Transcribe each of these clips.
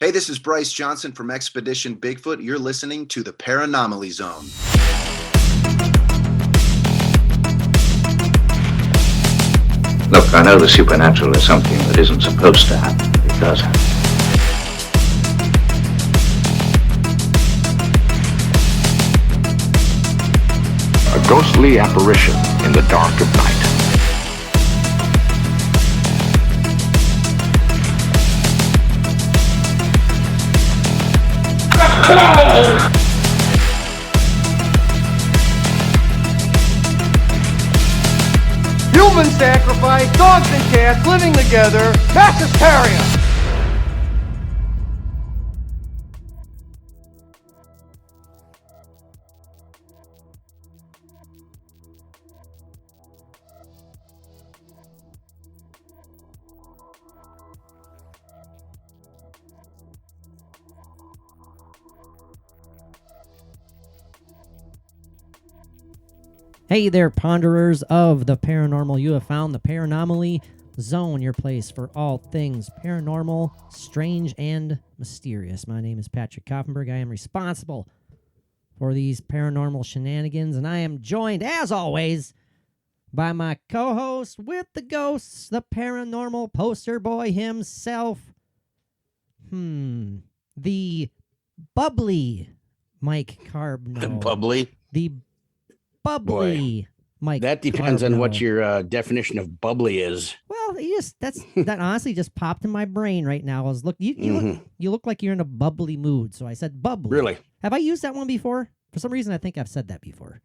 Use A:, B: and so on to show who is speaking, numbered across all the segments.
A: Hey, this is Bryce Johnson from Expedition Bigfoot. You're listening to the Paranomaly Zone.
B: Look, I know the supernatural is something that isn't supposed to happen, but it does happen.
C: A ghostly apparition in the dark of night.
D: Human sacrifice, dogs and cats living together, mass hysteria.
E: Hey there, ponderers of the paranormal. You have found the Paranomaly Zone, your place for all things paranormal, strange, and mysterious. My name is Patrick Koffenberg. I am responsible for these paranormal shenanigans, and I am joined, as always, by my co-host with the ghosts, the paranormal poster boy himself, the bubbly Mike Carbno.
F: The bubbly?
E: The bubbly Mike.
F: That depends on what
E: Carbno.
F: your definition of bubbly is.
E: Well, that honestly just popped in my brain right now. I was you look like you're in a bubbly mood, so I said bubbly.
F: Really?
E: Have I used that one before? For some reason, I think I've said that before.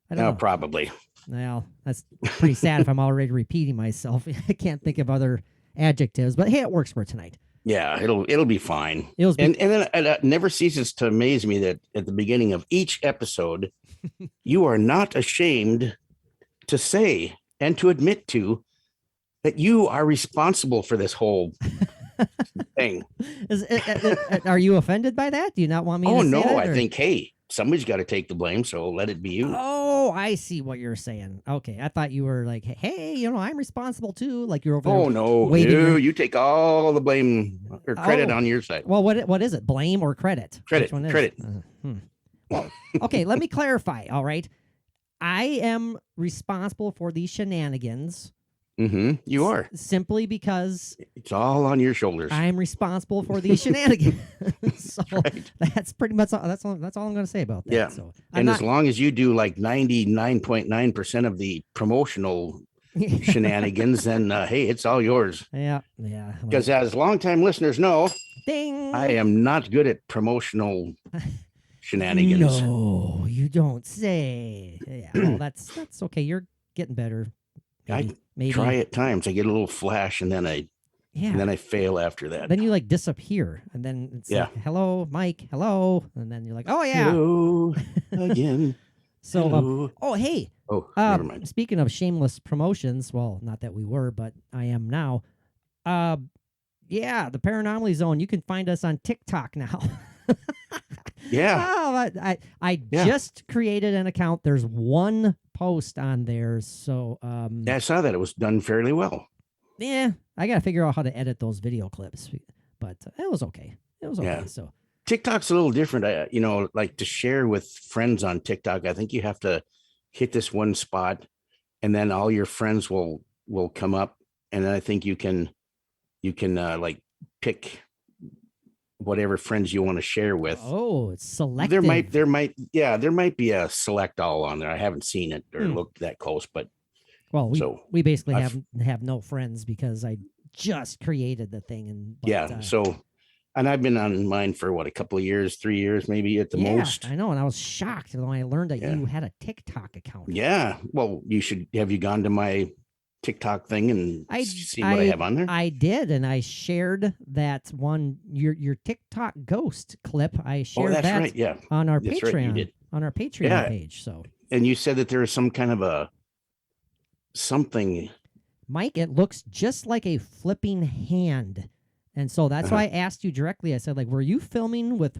E: I don't know.
F: Probably.
E: Well, that's pretty sad if I'm already repeating myself. I can't think of other adjectives, but hey, it works for tonight.
F: Yeah, it'll be fine.
E: And
F: then it never ceases to amaze me that at the beginning of each episode, you are not ashamed to say and to admit to that you are responsible for this whole thing.
E: Are you offended by that? Do you not want me to say that?
F: I think, hey, somebody's got to take the blame, so let it be you.
E: Oh, I see what you're saying. Okay, I thought you were like, hey, I'm responsible too. Like you're over.
F: Oh no, you take all the blame or credit on your side.
E: Well, what is it? Blame or credit?
F: Credit.
E: Which one is
F: Credit.
E: it? Well, okay, let me clarify. All right, I am responsible for these shenanigans.
F: You are
E: simply because
F: it's all on your shoulders.
E: I'm responsible for these shenanigans. So
F: right.
E: That's pretty much that's all I'm going to say about that.
F: Yeah.
E: So
F: as long as you do like 99.9% of the promotional shenanigans, then hey, it's all yours.
E: Yeah.
F: Because as longtime listeners know,
E: ding,
F: I am not good at promotional shenanigans.
E: No, you don't say. Yeah, well, that's okay. You're getting better. Maybe.
F: Try at times. I get a little flash, and then I fail after that.
E: Then you like disappear, and then it's like, hello, Mike, hello, and then you're like, oh yeah,
F: hello again.
E: So,
F: hello.
E: Hey.
F: Oh, never mind.
E: Speaking of shameless promotions, well, not that we were, but I am now. The Paranomaly Zone. You can find us on TikTok now.
F: Yeah.
E: Oh, I just created an account. There's one post on there, so
F: I saw that it was done fairly well.
E: Yeah, I gotta figure out how to edit those video clips, but it was okay.
F: Yeah.
E: So
F: TikTok's a little different. Like to share with friends on TikTok, I think you have to hit this one spot, and then all your friends will come up, and then I think you can like pick whatever friends you want to share with.
E: Oh, it's selective.
F: There might be a select all on there. I haven't seen it or looked that close, but
E: we basically have no friends because I just created the thing
F: and I've been on mine for a couple of years, 3 years maybe at the most.
E: I know, and I was shocked when I learned that you had a TikTok account.
F: Yeah, well, have you gone to my TikTok thing and see what I have on there?
E: I did, and I shared that one your TikTok ghost clip. I shared that
F: right, yeah.
E: on our
F: That's
E: Patreon
F: right, you did.
E: On our Patreon page. So,
F: and you said that there is some kind of something.
E: Mike, it looks just like a flipping hand, and so that's why I asked you directly. I said, like, were you filming with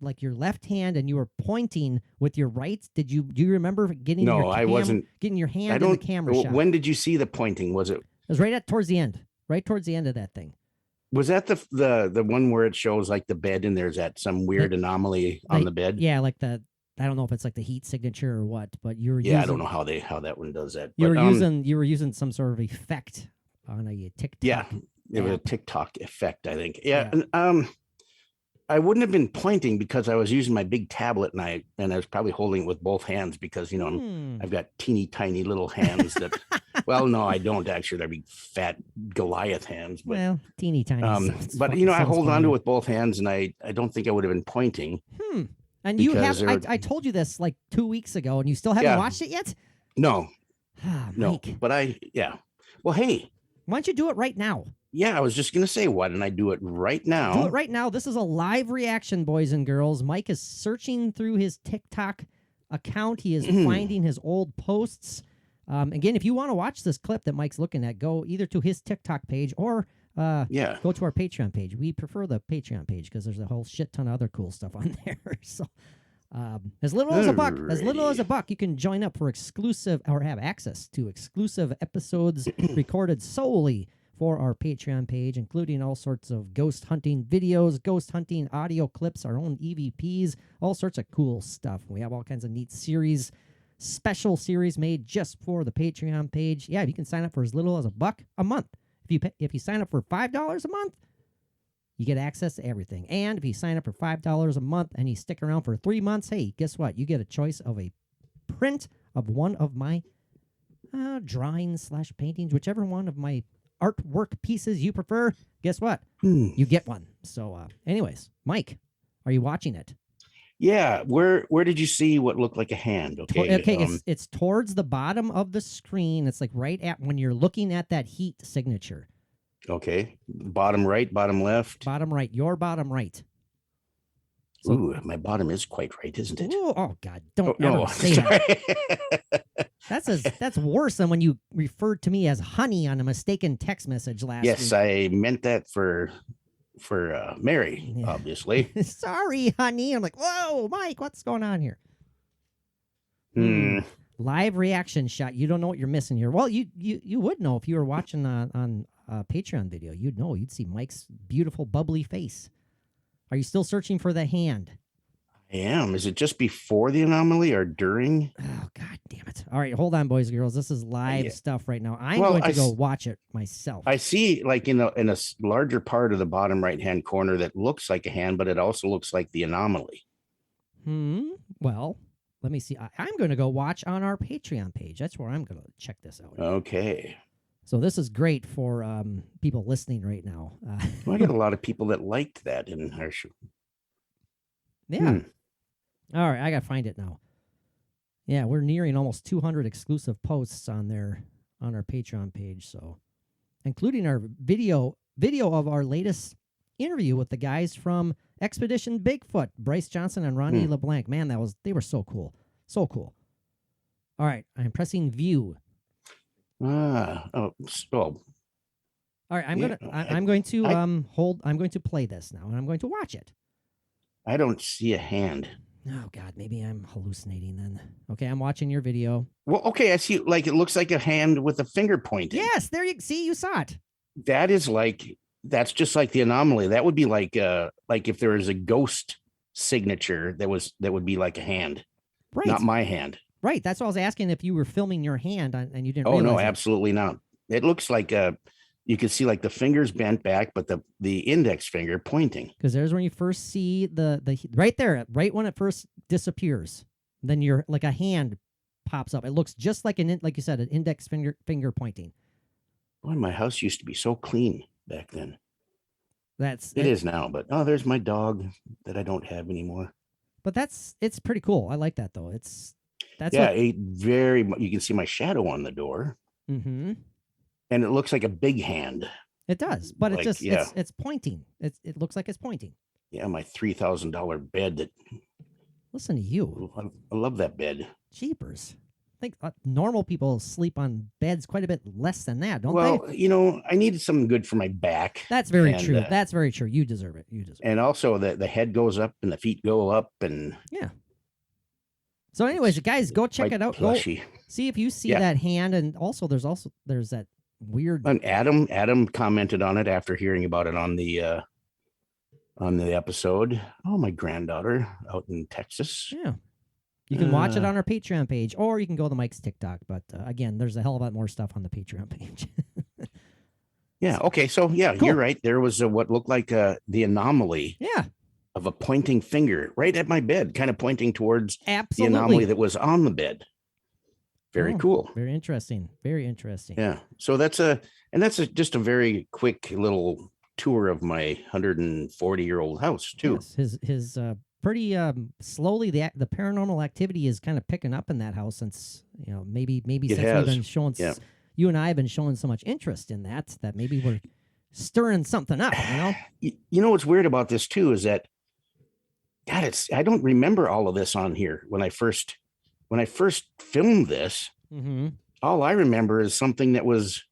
E: like your left hand and you were pointing with your right? Do you remember getting
F: I wasn't
E: getting your hand in the camera shot?
F: When did you see the pointing? Was it
E: was right towards the end of that thing.
F: Was that the one where it shows like the bed and there's that some weird anomaly on
E: Like,
F: the bed?
E: Yeah, like I don't know if it's like the heat signature or what, but you were
F: Yeah, I
E: using,
F: don't know how that one does that.
E: you
F: but,
E: were using some sort of effect on a TikTok.
F: Yeah, it was a
E: app.
F: TikTok effect, I think. Yeah. And, I wouldn't have been pointing because I was using my big tablet and I was probably holding it with both hands because I've got teeny tiny little hands that well, no, I don't actually. They're big fat Goliath hands, but
E: Well, teeny tiny.
F: but I hold on to it with both hands and I don't think I would have been pointing.
E: And you have
F: because
E: I told you this like 2 weeks ago and you still haven't
F: Yeah.
E: watched it yet?
F: No, no.
E: Mike,
F: But well, hey,
E: why don't you do it right now?
F: yeah, I was just gonna say, why didn't I do it right now?
E: Do it right now. This is a live reaction, boys and girls. Mike is searching through his TikTok account. He is finding his old posts. Again, if you want to watch this clip that Mike's looking at, go either to his TikTok page or go to our Patreon page. We prefer the Patreon page because there's a whole shit ton of other cool stuff on there. So as little as a buck, you can join up for exclusive or have access to exclusive episodes recorded solely for our Patreon page, including all sorts of ghost hunting videos, ghost hunting audio clips, our own EVPs, all sorts of cool stuff. We have all kinds of neat special series made just for the Patreon page. Yeah, you can sign up for as little as $1 a month. If you sign up for $5 a month, you get access to everything. And if you sign up for $5 a month and you stick around for 3 months, hey, guess what? You get a choice of a print of one of my drawings/paintings, whichever one of my artwork pieces you prefer. Guess what? You get one. So anyways, Mike, are you watching it?
F: Yeah, where did you see what looked like a hand? Okay,
E: it's towards the bottom of the screen. It's like right at when you're looking at that heat signature.
F: Okay, bottom right, bottom left.
E: Bottom right, your bottom right. So,
F: ooh, my bottom is quite right, isn't it?
E: Ooh, oh God, don't ever say that. That's worse than when you referred to me as honey on a mistaken text message last week.
F: Yes, I meant that for Mary, obviously.
E: Sorry, honey. I'm like, whoa, Mike, what's going on here? Live reaction shot. You don't know what you're missing here. Well, you would know if you were watching on a Patreon video. You'd know. You'd see Mike's beautiful, bubbly face. Are you still searching for the hand?
F: I am. Is it just before the anomaly or during?
E: Oh, God damn it. All right, hold on, boys and girls. This is live stuff right now. I'm going to go watch it myself.
F: I see like in a larger part of the bottom right-hand corner that looks like a hand, but it also looks like the anomaly.
E: Well, let me see. I'm going to go watch on our Patreon page. That's where I'm going to check this out.
F: Okay.
E: So this is great for people listening right now.
F: I got a lot of people that liked that in our show.
E: Yeah. All right, I got to find it now. Yeah, we're nearing almost 200 exclusive posts on our Patreon page, so including our video of our latest interview with the guys from Expedition Bigfoot, Bryce Johnson and Ronnie LeBlanc. Man, they were so cool. So cool. All right, I'm pressing view. All right, I'm going to play this now and I'm going to watch it.
F: I don't see a hand.
E: Oh God, maybe I'm hallucinating then. Okay, I'm watching your video.
F: Well, okay, I see like it looks like a hand with a finger pointing.
E: Yes, there you see, you saw it.
F: That's just like the anomaly. That would be like if there was a ghost signature that would be like a hand. Right. Not my hand.
E: Right. That's what I was asking, if you were filming your hand and you didn't
F: realize
E: no,
F: absolutely not. It looks like you can see like the fingers bent back, but the index finger pointing.
E: Because there's when you first see the right there, right when it first disappears. Then you're like a hand pops up. It looks just like like you said, an index finger pointing.
F: Boy, my house used to be so clean back then.
E: It
F: is now, but there's my dog that I don't have anymore.
E: But it's pretty cool. I like that though.
F: You can see my shadow on the door.
E: Mm-hmm.
F: And it looks like a big hand.
E: It does, but it's pointing. It looks like it's pointing.
F: Yeah, my $3,000 bed.
E: Listen to you.
F: I love that bed.
E: Jeepers. I think normal people sleep on beds quite a bit less than that, don't they?
F: Well, I needed something good for my back.
E: That's very true. That's very true. You deserve it.
F: And also the head goes up and the feet go up and
E: yeah. So, anyways, guys, go check it out. Go see if you see that hand, and also there's that weird.
F: And Adam commented on it after hearing about it on the episode. Oh, my granddaughter out in Texas.
E: Yeah. You can watch it on our Patreon page, or you can go to Mike's TikTok. But again, there's a hell of a lot more stuff on the Patreon page.
F: Yeah. Okay. So yeah,
E: Cool.
F: You're right. There was what looked like the anomaly
E: Yeah,
F: of a pointing finger right at my bed, kind of pointing towards
E: absolutely.
F: the anomaly that was on the bed. Very
E: Oh,
F: cool.
E: Very interesting. Very interesting.
F: Yeah. So that's just a very quick little tour of my 140-year-old house too.
E: Yes, his pretty slowly the paranormal activity is kind of picking up in that house since maybe
F: It
E: since
F: has.
E: we've been showing
F: Yeah.
E: you and I have been showing so much interest in that maybe we're stirring something up.
F: You know what's weird about this too is that God, I don't remember all of this on here when I first filmed this.
E: Mm-hmm.
F: All I remember is something that was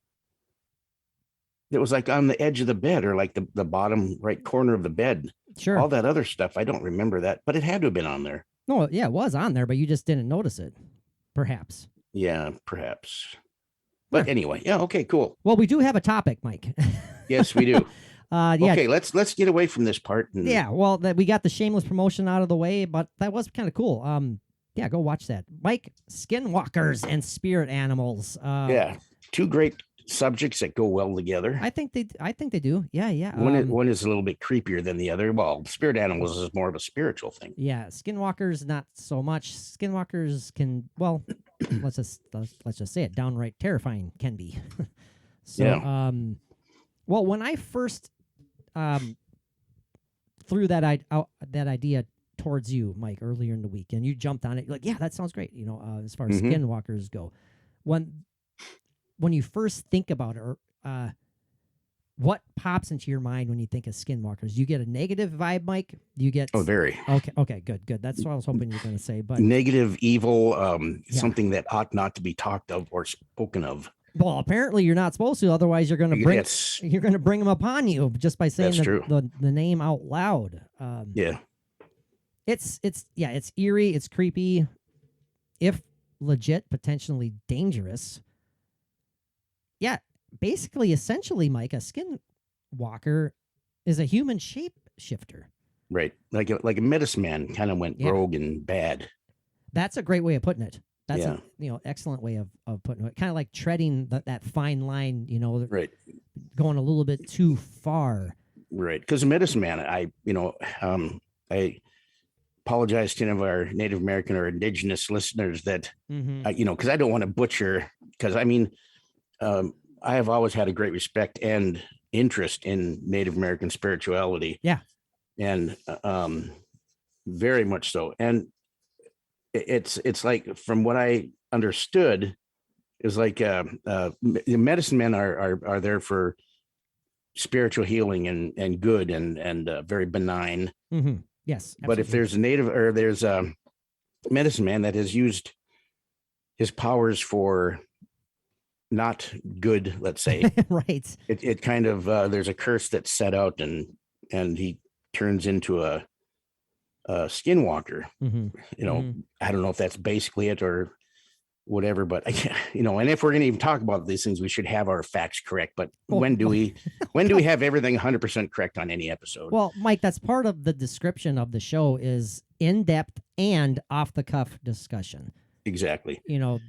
F: like on the edge of the bed or like the bottom right corner of the bed.
E: Sure.
F: All that other stuff, I don't remember that, but it had to have been on there.
E: No, yeah, it was on there, but you just didn't notice it, perhaps.
F: Yeah, perhaps. But
E: Sure.
F: anyway, yeah, okay, cool.
E: Well, we do have a topic, Mike.
F: Yes, we do.
E: Yeah.
F: Okay, let's get away from this part. And,
E: Yeah, well, that we got the shameless promotion out of the way, but that was kind of cool. Yeah, go watch that. Mike, skinwalkers and spirit animals.
F: yeah, two great subjects that go well together.
E: I think they do. Yeah.
F: One is a little bit creepier than the other. Well, spirit animals is more of a spiritual thing.
E: Yeah, skinwalkers not so much. Skinwalkers can, well, let's just say it, downright terrifying can be. So,
F: Yeah.
E: Well, when I first threw that idea towards you, Mike, earlier in the week, and you jumped on it, you're like, yeah, that sounds great. As far as
F: Mhm.
E: skinwalkers go, when you first think about it, what pops into your mind when you think of skinwalkers? Do you get a negative vibe, Mike? Do you get?
F: Oh, very
E: Okay, good. That's what I was hoping you were going to say. But
F: negative, evil,
E: Yeah.
F: something that ought not to be talked of or spoken of.
E: well, apparently you're not supposed to. Otherwise, you're going to bring them upon you just by saying
F: That's true.
E: the name out loud.
F: Yeah,
E: It's eerie. It's creepy. If legit, potentially dangerous. Yeah, basically, essentially, Mike, a skinwalker is a human shapeshifter.
F: right. Like a medicine man kind of went
E: Yeah.
F: rogue and bad.
E: That's a great way of putting it. That's
F: Yeah.
E: a excellent way of putting it. Kind of like treading that fine line,
F: Right.
E: going a little bit too far.
F: Right. Because a medicine man, I apologize to any of our Native American or indigenous listeners that,
E: Mm-hmm.
F: because I don't want to butcher, because I have always had a great respect and interest in Native American spirituality.
E: Yeah.
F: And very much so. And it's like, from what I understood, is like medicine men are there for spiritual healing and good and very benign.
E: Mm-hmm. Yes.
F: But if
E: absolutely.
F: there's a medicine man that has used his powers for not good, let's say,
E: right.
F: it kind of there's a curse that's set out and he turns into a skinwalker.
E: Mm-hmm.
F: I don't know if that's basically it or whatever, but and if we're going to even talk about these things, we should have our facts correct. But when do we have everything 100% correct on any episode?
E: Well, Mike, that's part of the description of the show is in-depth and off-the-cuff discussion.
F: Exactly.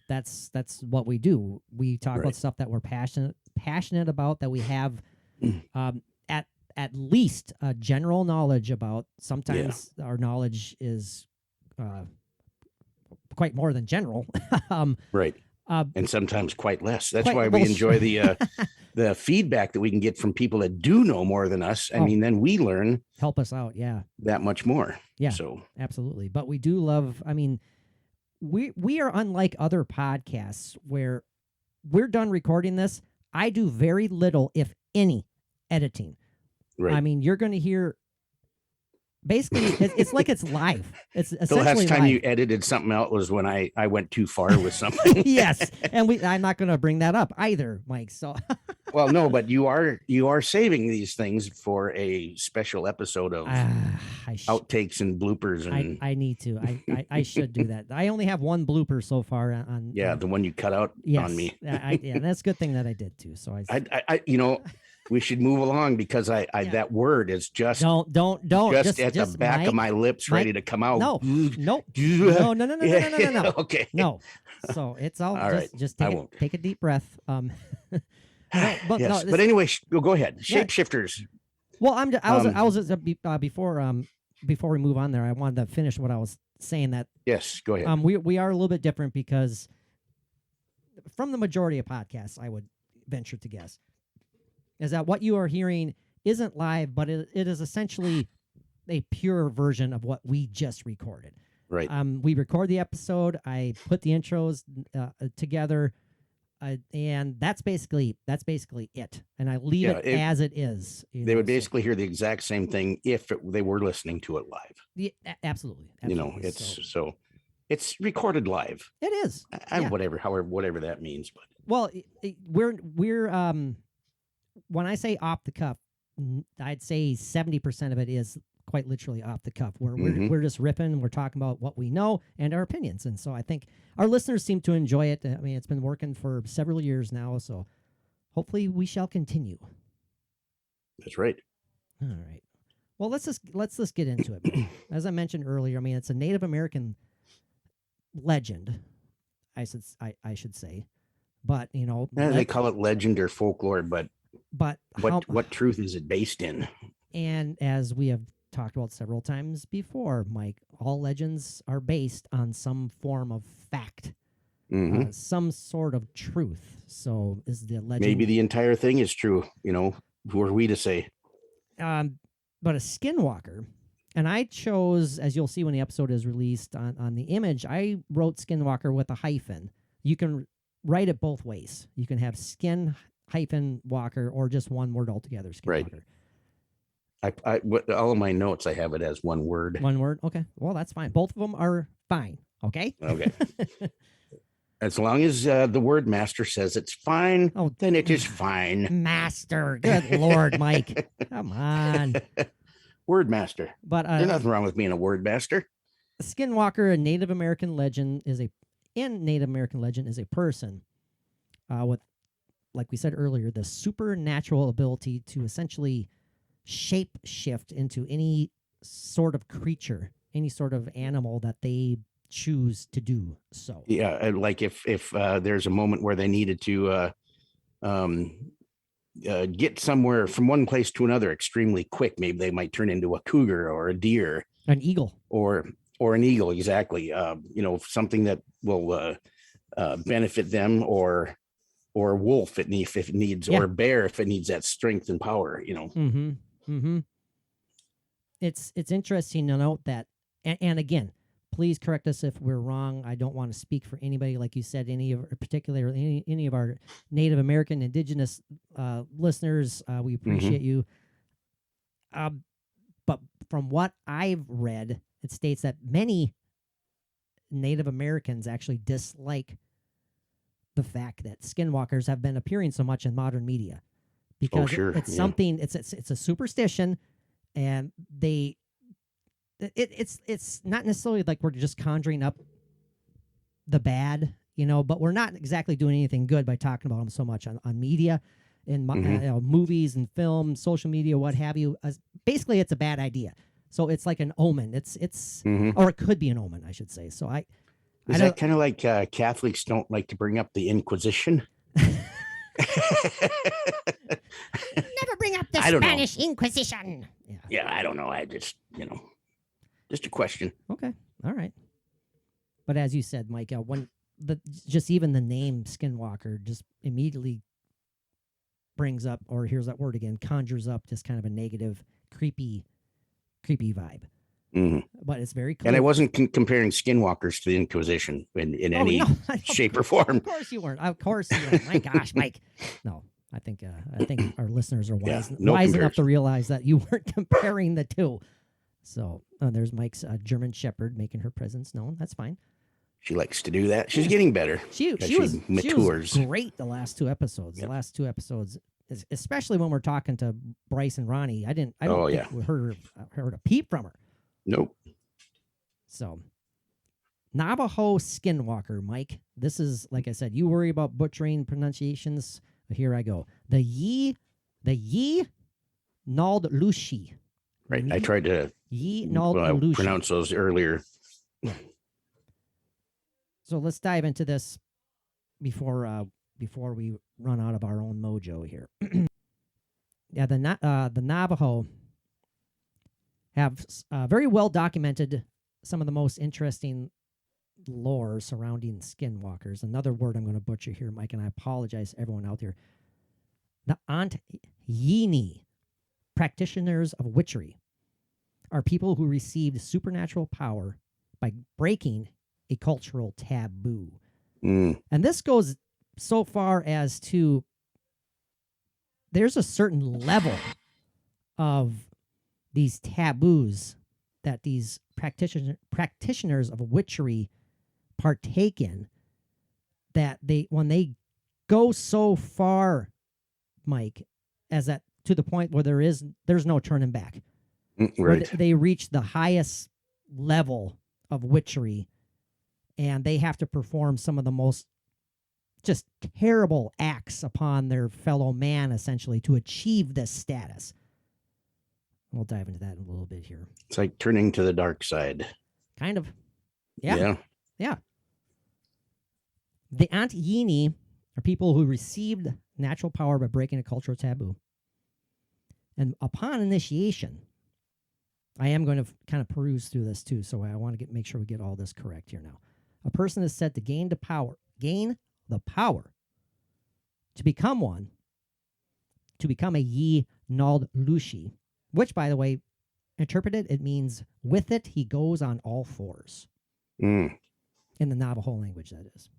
E: That's what we do. We talk about
F: Right.
E: stuff that we're passionate about, that we have at least a general knowledge about. Sometimes our knowledge is quite more than general.
F: Right.
E: Uh,
F: And sometimes quite less. That's
E: quite-
F: why we
E: well,
F: enjoy the feedback that we can get from people that do know more than us. I
E: Oh.
F: mean, then we learn
E: help us out. Yeah,
F: that much more.
E: Yeah.
F: So
E: absolutely. But we do love, we are unlike other podcasts where we're done recording this. I do very little, if any, editing.
F: right.
E: You're going to hear basically it's like it's live. It's
F: The
E: essentially
F: last time
E: live.
F: you edited something out was when I went too far with something.
E: Yes, and I'm not going to bring that up either, Mike. So
F: Well, no, but you are saving these things for a special episode of outtakes and bloopers, and
E: I need to. I should do that. I only have one blooper so far on.
F: the one you cut out on me.
E: Yeah, that's a good thing that I did too. So
F: I we should move along because that word is just
E: don't
F: just at the back
E: Mike,
F: of my lips, ready to come out.
E: No. No.
F: Okay.
E: No. So it's all
F: right.
E: Just
F: I won't.
E: take a deep breath. No,
F: Yes, but anyway, go ahead. Shapeshifters.
E: Well, I was before we move on there, I wanted to finish what I was saying that
F: Yes, go ahead.
E: we are a little bit different because from the majority of podcasts, I would venture to guess, is that what you are hearing isn't live, but it is essentially a pure version of what we just recorded.
F: Right.
E: We record the episode. I put the intros together, and that's basically it. And I leave it as it is.
F: They would basically hear the exact same thing if they were listening to it live.
E: Yeah, absolutely.
F: It's recorded live.
E: It is.
F: Whatever that means. But
E: well, we're when I say off the cuff, I'd say 70% of it is quite literally off the cuff. We're just ripping. We're talking about what we know and our opinions. And so I think our listeners seem to enjoy it. I mean, it's been working for several years now, so hopefully we shall continue.
F: That's right.
E: All right. Well, let's just get into it. As I mentioned earlier, I mean, it's a Native American legend, I should say. But,
F: they call it legend or folklore, but what truth is it based in? And
E: as we have talked about several times before, Mike, all legends are based on some form of fact, some sort of truth. So is the legend...
F: Maybe the entire thing is true, who are we to say?
E: But a skinwalker, and I chose, as you'll see when the episode is released on the image, I wrote skinwalker with a hyphen. You can write it both ways. You can have skin hyphen walker or just one word altogether, skinwalker.
F: Right. All of my notes, I have it as one word.
E: One word? Okay. Well, that's fine. Both of them are fine. Okay?
F: Okay. As long as the word master says it's fine, then it is fine.
E: Master. Good Lord, Mike. Come on.
F: Word master.
E: But
F: there's nothing wrong with being a word master.
E: A skinwalker, a Native American legend, is a person with, like we said earlier, the supernatural ability to essentially shape shift into any sort of creature, any sort of animal that they choose to do so.
F: Yeah, like if there's a moment where they needed to get somewhere from one place to another extremely quick, maybe they might turn into a cougar or a deer,
E: an eagle,
F: or an eagle. Exactly. Something that will benefit them, or wolf if it needs, or bear if it needs that strength and power.
E: It's interesting to note that, and again, please correct us if we're wrong. I don't want to speak for anybody, like you said, any of our Native American Indigenous listeners. We appreciate you. But from what I've read, it states that many Native Americans actually dislike the fact that skinwalkers have been appearing so much in modern media, because it's something. It's a superstition, and it's not necessarily like we're just conjuring up the bad, but we're not exactly doing anything good by talking about them so much on media, in movies and film, social media, what have you. Basically, it's a bad idea. So it's like an omen. It's or it could be an omen, I should say. So
F: is that kind of like Catholics don't like to bring up the Inquisition?
E: Never bring up the Spanish Inquisition.
F: Yeah, I don't know. I just, just a question.
E: Okay. All right. But as you said, Mike, when just even the name Skinwalker just immediately brings up, or here's that word again, conjures up just kind of a negative, creepy vibe. But it's very clear.
F: And I wasn't comparing skinwalkers to the Inquisition in any shape or form.
E: Of course you weren't. Of course you weren't. My gosh, Mike. No, I think our listeners are wise enough to realize that you weren't comparing the two. So there's Mike's German Shepherd making her presence known. That's fine.
F: She likes to do that. She's getting better.
E: She matures. She was great the last two episodes. Yep. The last two episodes, especially when we're talking to Bryce and Ronnie. I don't
F: Oh,
E: think we heard a peep from her.
F: Nope.
E: So, Navajo Skinwalker, Mike. This is, like I said, you worry about butchering pronunciations. Here I go. The Yi Nald Lushi.
F: Right. I tried to
E: Yi Nald Lushi.
F: pronounce those earlier.
E: So let's dive into this before we run out of our own mojo here. Yeah, the Navajo have very well documented some of the most interesting lore surrounding skinwalkers. Another word I'm going to butcher here, Mike, and I apologize to everyone out there. The Ant-Yini, practitioners of witchery, are people who received supernatural power by breaking a cultural taboo. And this goes so far as to there's a certain level of these taboos that these practitioners of witchery partake in, that when they go so far, Mike, as that to the point where there's no turning back.
F: Right.
E: They reach the highest level of witchery, and they have to perform some of the most just terrible acts upon their fellow man, essentially, to achieve this status. We'll dive into that in a little bit here.
F: It's like turning to the dark side.
E: Kind of. Yeah.
F: Yeah.
E: The Ant-Yini are people who received natural power by breaking a cultural taboo. And upon initiation, I am going to kind of peruse through this too, so I want to make sure we get all this correct here now. A person is said to gain the power to become one, to become a Yi Nald Lushi, which, by the way, interpreted, it means with it, he goes on all fours. In the Navajo language, that is.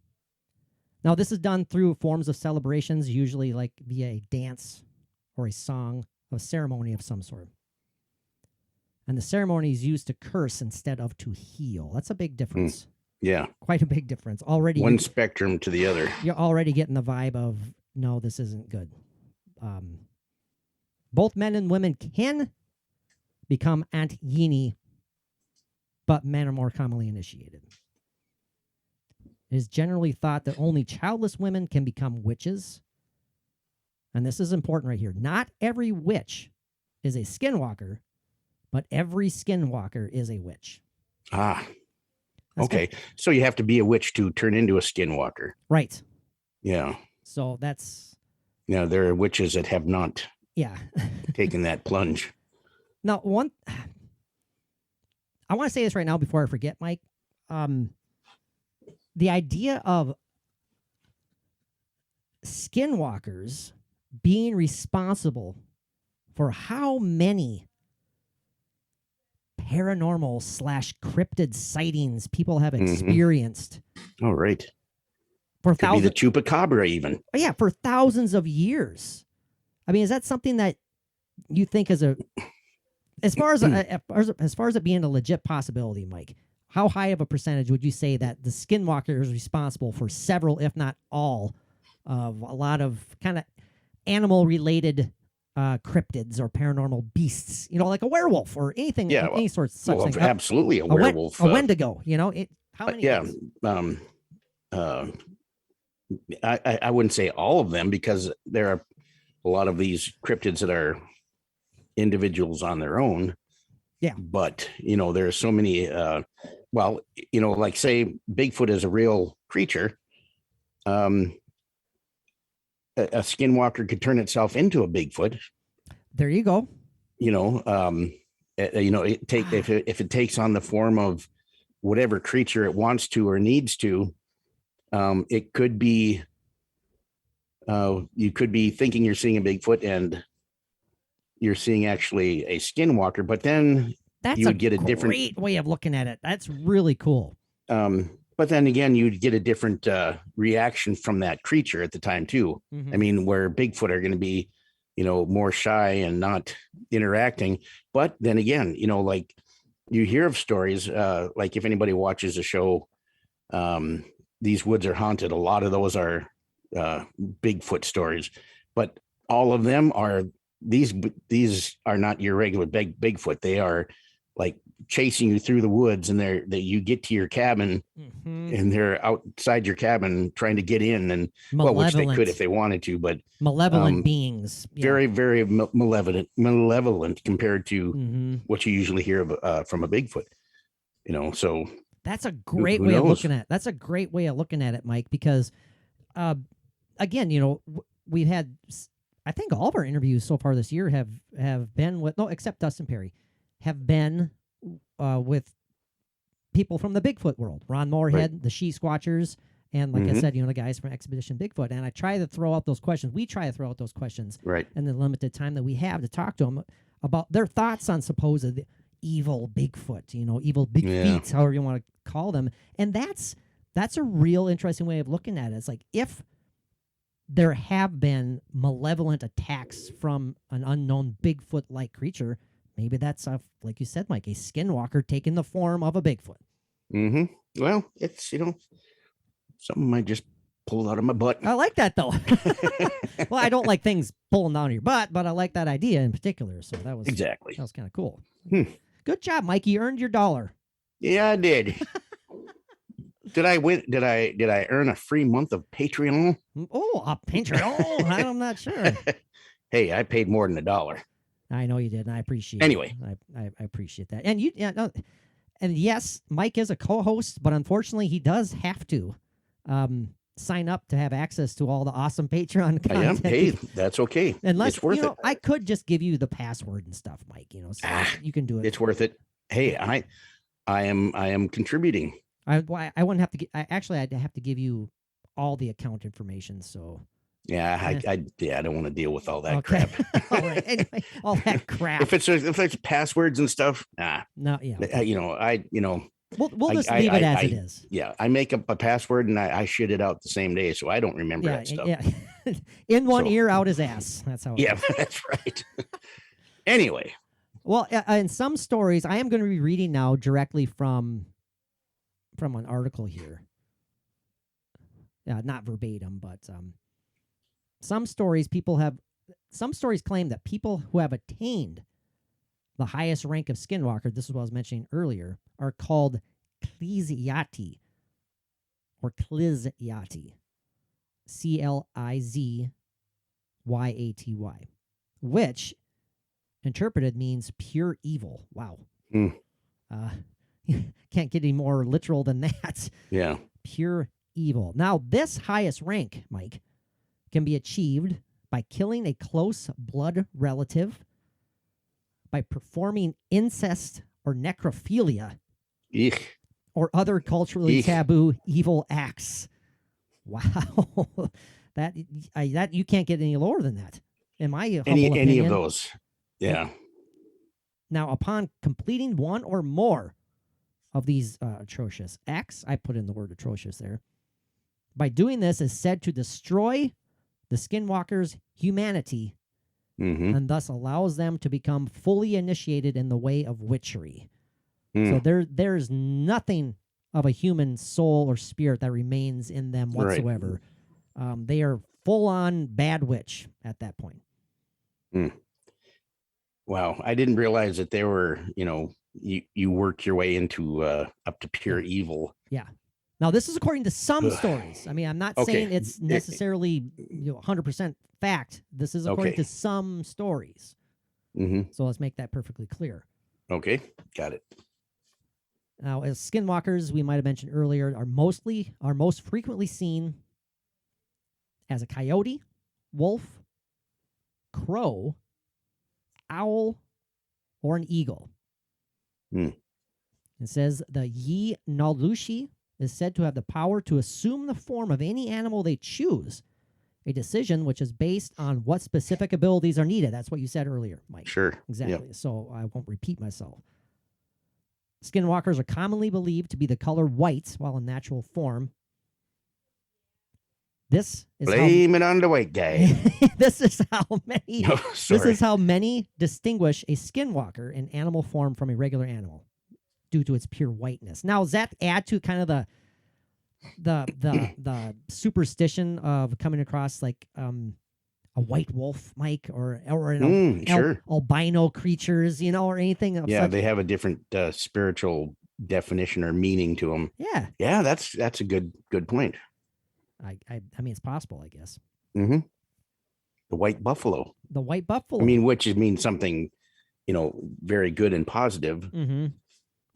E: Now, this is done through forms of celebrations, usually like via a dance or a song, a ceremony of some sort. And the ceremony is used to curse instead of to heal. That's a big difference.
F: Yeah.
E: Quite a big difference. Already
F: one spectrum to the other.
E: You're already getting the vibe of, no, this isn't good. Both men and women can become Ant-Yini, but men are more commonly initiated. It is generally thought that only childless women can become witches. And this is important right here. Not every witch is a skinwalker, but every skinwalker is a witch.
F: That's okay.
E: Good.
F: So you have to be a witch to turn into a skinwalker.
E: Right.
F: Yeah.
E: So that's...
F: Yeah, there are witches that have not taken that plunge.
E: Now, I want to say this right now before I forget, Mike. The idea of skinwalkers being responsible for how many paranormal / cryptid sightings people have experienced.
F: Oh, right.
E: For
F: Could be the chupacabra even.
E: Yeah, for thousands of years. I mean, is that something that you think is as far as it being a legit possibility, Mike? How high of a percentage would you say that the skinwalker is responsible for several, if not all, of a lot of kind of animal-related cryptids or paranormal beasts? You know, like a werewolf or anything.
F: Yeah,
E: any sort of such thing.
F: Absolutely, a werewolf.
E: A Wendigo. You know, how many?
F: Yeah. I wouldn't say all of them, because there are a lot of these cryptids that are individuals on their own.
E: Yeah.
F: But, there are so many, like say Bigfoot is a real creature. A skinwalker could turn itself into a Bigfoot.
E: There you go.
F: If it takes on the form of whatever creature it wants to or needs to, it could be, you could be thinking you're seeing a Bigfoot and you're seeing actually a skinwalker, but then you would get a different
E: great way of looking at it. That's really cool.
F: But then again, you'd get a different reaction from that creature at the time too. I mean, where Bigfoot are going to be, more shy and not interacting. But then again, like you hear of stories, like if anybody watches the show, These Woods Are Haunted, a lot of those are Bigfoot stories. But all of them are these are not your regular Bigfoot. They are like chasing you through the woods, and that you get to your cabin, and they're outside your cabin trying to get in, and well, which they could if they wanted to, but
E: malevolent beings,
F: very, very malevolent compared to what you usually hear of, from a Bigfoot. So
E: that's a great way of looking at it. That's a great way of looking at it, Mike, because again, we've had, I think all of our interviews so far this year have been with, no, except Dustin Perry, have been with people from the Bigfoot world. Ron Moorhead, the She Squatchers, and like I said, the guys from Expedition Bigfoot. And I try to throw out those questions. We try to throw out those questions in the limited time that we have to talk to them about their thoughts on supposed evil Bigfoot, evil big feet, however you want to call them. And that's a real interesting way of looking at it. It's like, if there have been malevolent attacks from an unknown Bigfoot-like creature, maybe that's, like you said, Mike, a skinwalker taking the form of a Bigfoot.
F: Well, it's, something I just pulled out of my butt.
E: I like that, though. Well, I don't like things pulling down your butt, but I like that idea in particular. So that was kind of cool. Good job, Mike. You earned your $1.
F: Yeah, I did. Did I win? Did I earn a free month of Patreon?
E: Oh, a Patreon? I'm not sure.
F: Hey, I paid more than $1.
E: I know you did, and I appreciate
F: anyway.
E: I appreciate that. And and yes, Mike is a co-host, but unfortunately he does have to sign up to have access to all the awesome Patreon content.
F: Hey, that's okay.
E: Unless,
F: it's worth it.
E: I could just give you the password and stuff, Mike, so you can do it.
F: It's worth it. Hey, I am contributing.
E: I wouldn't have to I'd have to give you all the account information. So
F: yeah, I don't want to deal with all that crap.
E: All right. Anyway, all that crap.
F: If it's passwords and stuff,
E: no, yeah.
F: We'll
E: just leave it as it is.
F: Yeah, I make up a password and I shit it out the same day, so I don't remember that stuff.
E: Yeah. In one ear, out his ass. That's how.
F: That's right. Anyway,
E: well, in some stories, I am going to be reading now directly from an article here. Yeah, not verbatim, but some stories claim that people who have attained the highest rank of skinwalker, this is what I was mentioning earlier, are called Klizyati or Klizyati. Clizyaty, which interpreted means pure evil. Wow. Can't get any more literal than that.
F: Yeah.
E: Pure evil. Now, this highest rank, Mike, can be achieved by killing a close blood relative, by performing incest or necrophilia,
F: Eek.
E: or other culturally taboo evil acts. Wow. that you can't get any lower than that. In my humble opinion.
F: Any of those. Yeah.
E: Now, upon completing one or more of these atrocious acts, I put in the word atrocious there, by doing this is said to destroy the skinwalker's humanity, and thus allows them to become fully initiated in the way of witchery. So there's nothing of a human soul or spirit that remains in them whatsoever. Right. They are full-on bad witch at that point.
F: Wow. I didn't realize that they were, you work your way into up to pure evil.
E: Yeah. Now, this is according to some stories. I mean, I'm not saying it's necessarily 100% fact. This is according to some stories. So let's make that perfectly clear.
F: Okay, got it.
E: Now, as skinwalkers, we might have mentioned earlier, are most frequently seen as a coyote, wolf, crow, owl, or an eagle. It says the Yi Nalushi is said to have the power to assume the form of any animal they choose, a decision which is based on what specific abilities are needed. That's what you said earlier, Mike.
F: Sure.
E: Exactly. Yep. So I won't repeat myself. Skinwalkers are commonly believed to be the color white while in natural form. This is
F: Blame it on the white guy.
E: This is how many distinguish a skinwalker in animal form from a regular animal, due to its pure whiteness. Now, does that add to kind of the superstition of coming across like a white wolf, Mike, or
F: Sure.
E: albino creatures, or anything of
F: Yeah,
E: such.
F: they have a different spiritual definition or meaning to them.
E: Yeah,
F: Yeah, that's a good point.
E: I mean, it's possible, I guess.
F: Mm-hmm. The white buffalo.
E: The white buffalo.
F: I mean, which means something, very good and positive.
E: Mm-hmm.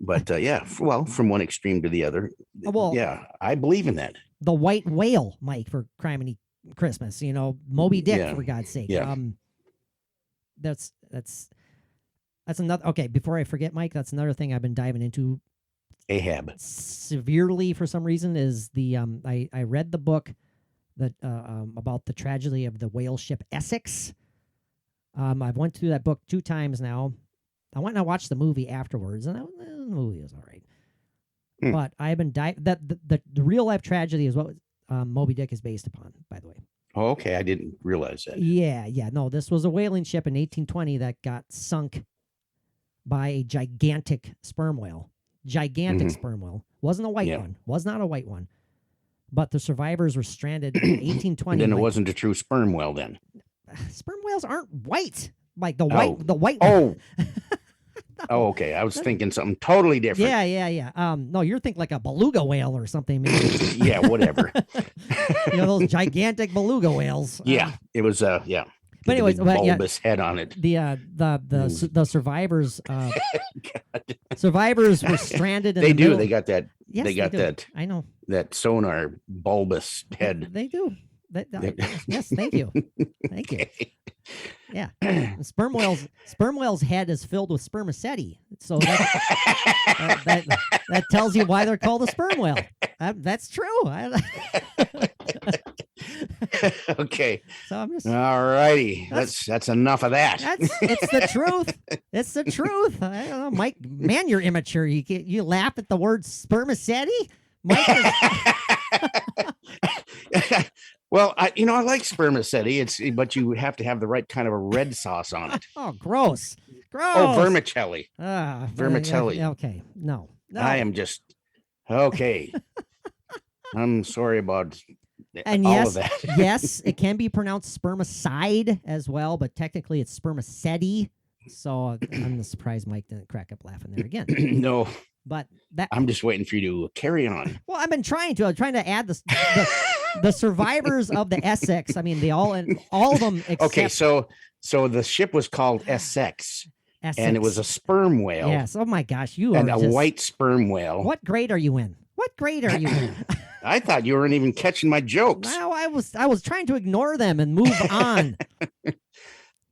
F: But yeah, well, from one extreme to the other.
E: Well,
F: yeah, I believe in that.
E: The white whale, Mike, for Criminy Christmas. Moby Dick,
F: Yeah.
E: for God's sake.
F: Yeah.
E: That's another. Okay, before I forget, Mike, that's another thing I've been diving into
F: Ahab.
E: severely for some reason. Is the I read the book that about the tragedy of the whale ship Essex. I've went through that book 2 times now. I went and I watched the movie afterwards, and the movie was all right. But I've been the real life tragedy is what Moby Dick is based upon, by the way.
F: Oh, okay, I didn't realize that.
E: Yeah. No, this was a whaling ship in 1820 that got sunk by a gigantic sperm whale. Gigantic sperm whale. Wasn't a white one. Was not a white one. But the survivors were stranded in 1820.
F: Then it wasn't a true sperm whale then.
E: Sperm whales aren't white. Like the white.
F: Oh. Oh, okay. I was thinking something totally different.
E: Yeah. No, you're thinking like a beluga whale or something, maybe.
F: Yeah, whatever.
E: Those gigantic beluga whales.
F: Yeah, it was. Yeah.
E: But anyways,
F: bulbous head on it.
E: The survivors. Survivors were stranded. In
F: they
E: the
F: do.
E: middle.
F: They got that.
E: Yes,
F: they got
E: do.
F: that.
E: I know.
F: That sonar bulbous head.
E: They do. Yes, thank you. Thank you. Yeah. Sperm whale's head is filled with spermaceti. So that tells you why they're called a sperm whale. That's true.
F: Okay.
E: So I'm just
F: all righty. That's enough of that.
E: It's the truth. It's the truth. I don't know, Mike. Man, you're immature. You laugh at the word spermaceti. Mike is...
F: Well, I like spermaceti. but you have to have the right kind of a red sauce on it.
E: Oh, gross.
F: Oh, vermicelli.
E: Vermicelli. Okay. No.
F: I am just okay. I'm sorry about
E: and
F: all
E: yes,
F: of that.
E: Yes, it can be pronounced spermicide as well, but technically it's spermaceti. So I'm surprised Mike didn't crack up laughing there again.
F: No.
E: But that
F: I'm just waiting for you to carry on.
E: Well, I've been trying to. I'm trying to add the survivors of the Essex. I mean, all of them. Except
F: okay, so the ship was called Essex, and it was a sperm whale.
E: Yes. Oh my gosh,
F: and a white sperm whale.
E: What grade are you in? What grade are you in?
F: I thought you weren't even catching my jokes.
E: No, I was trying to ignore them and move on.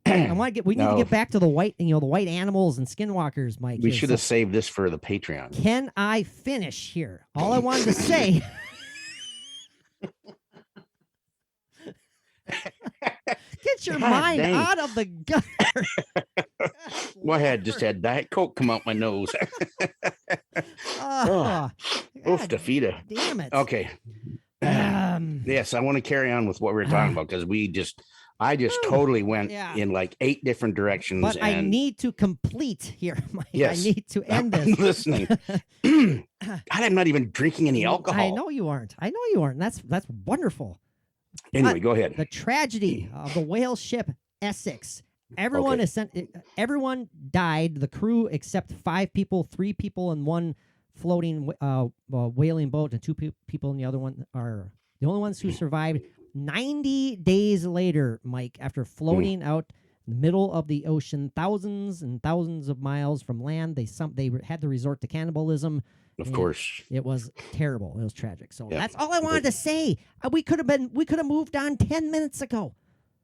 E: We need to get back to the white, the white animals and skinwalkers, Mike.
F: We should have saved this for the Patreon.
E: Can I finish here? All I wanted to say. Get your mind out of the gutter.
F: Well, I just had Diet Coke come out my nose. Oof, defeated.
E: Damn it.
F: Okay. Yes, I want to carry on with what we were talking about because I just totally went in like 8 different directions.
E: But I need to complete here, Mike.
F: Yes.
E: I need to end this.
F: I'm listening. God, I'm not even drinking any alcohol.
E: I know you aren't. That's wonderful.
F: Anyway, go ahead.
E: The tragedy of the whale ship Essex. Everyone everyone died. The crew except 5 people, 3 people in one floating whaling boat, and 2 people in the other one are the only ones who survived. 90 days later, Mike, after floating out in the middle of the ocean, thousands and thousands of miles from land, they had to resort to cannibalism.
F: Of course,
E: it was terrible. It was tragic. So that's all I wanted to say. We could have moved on 10 minutes ago.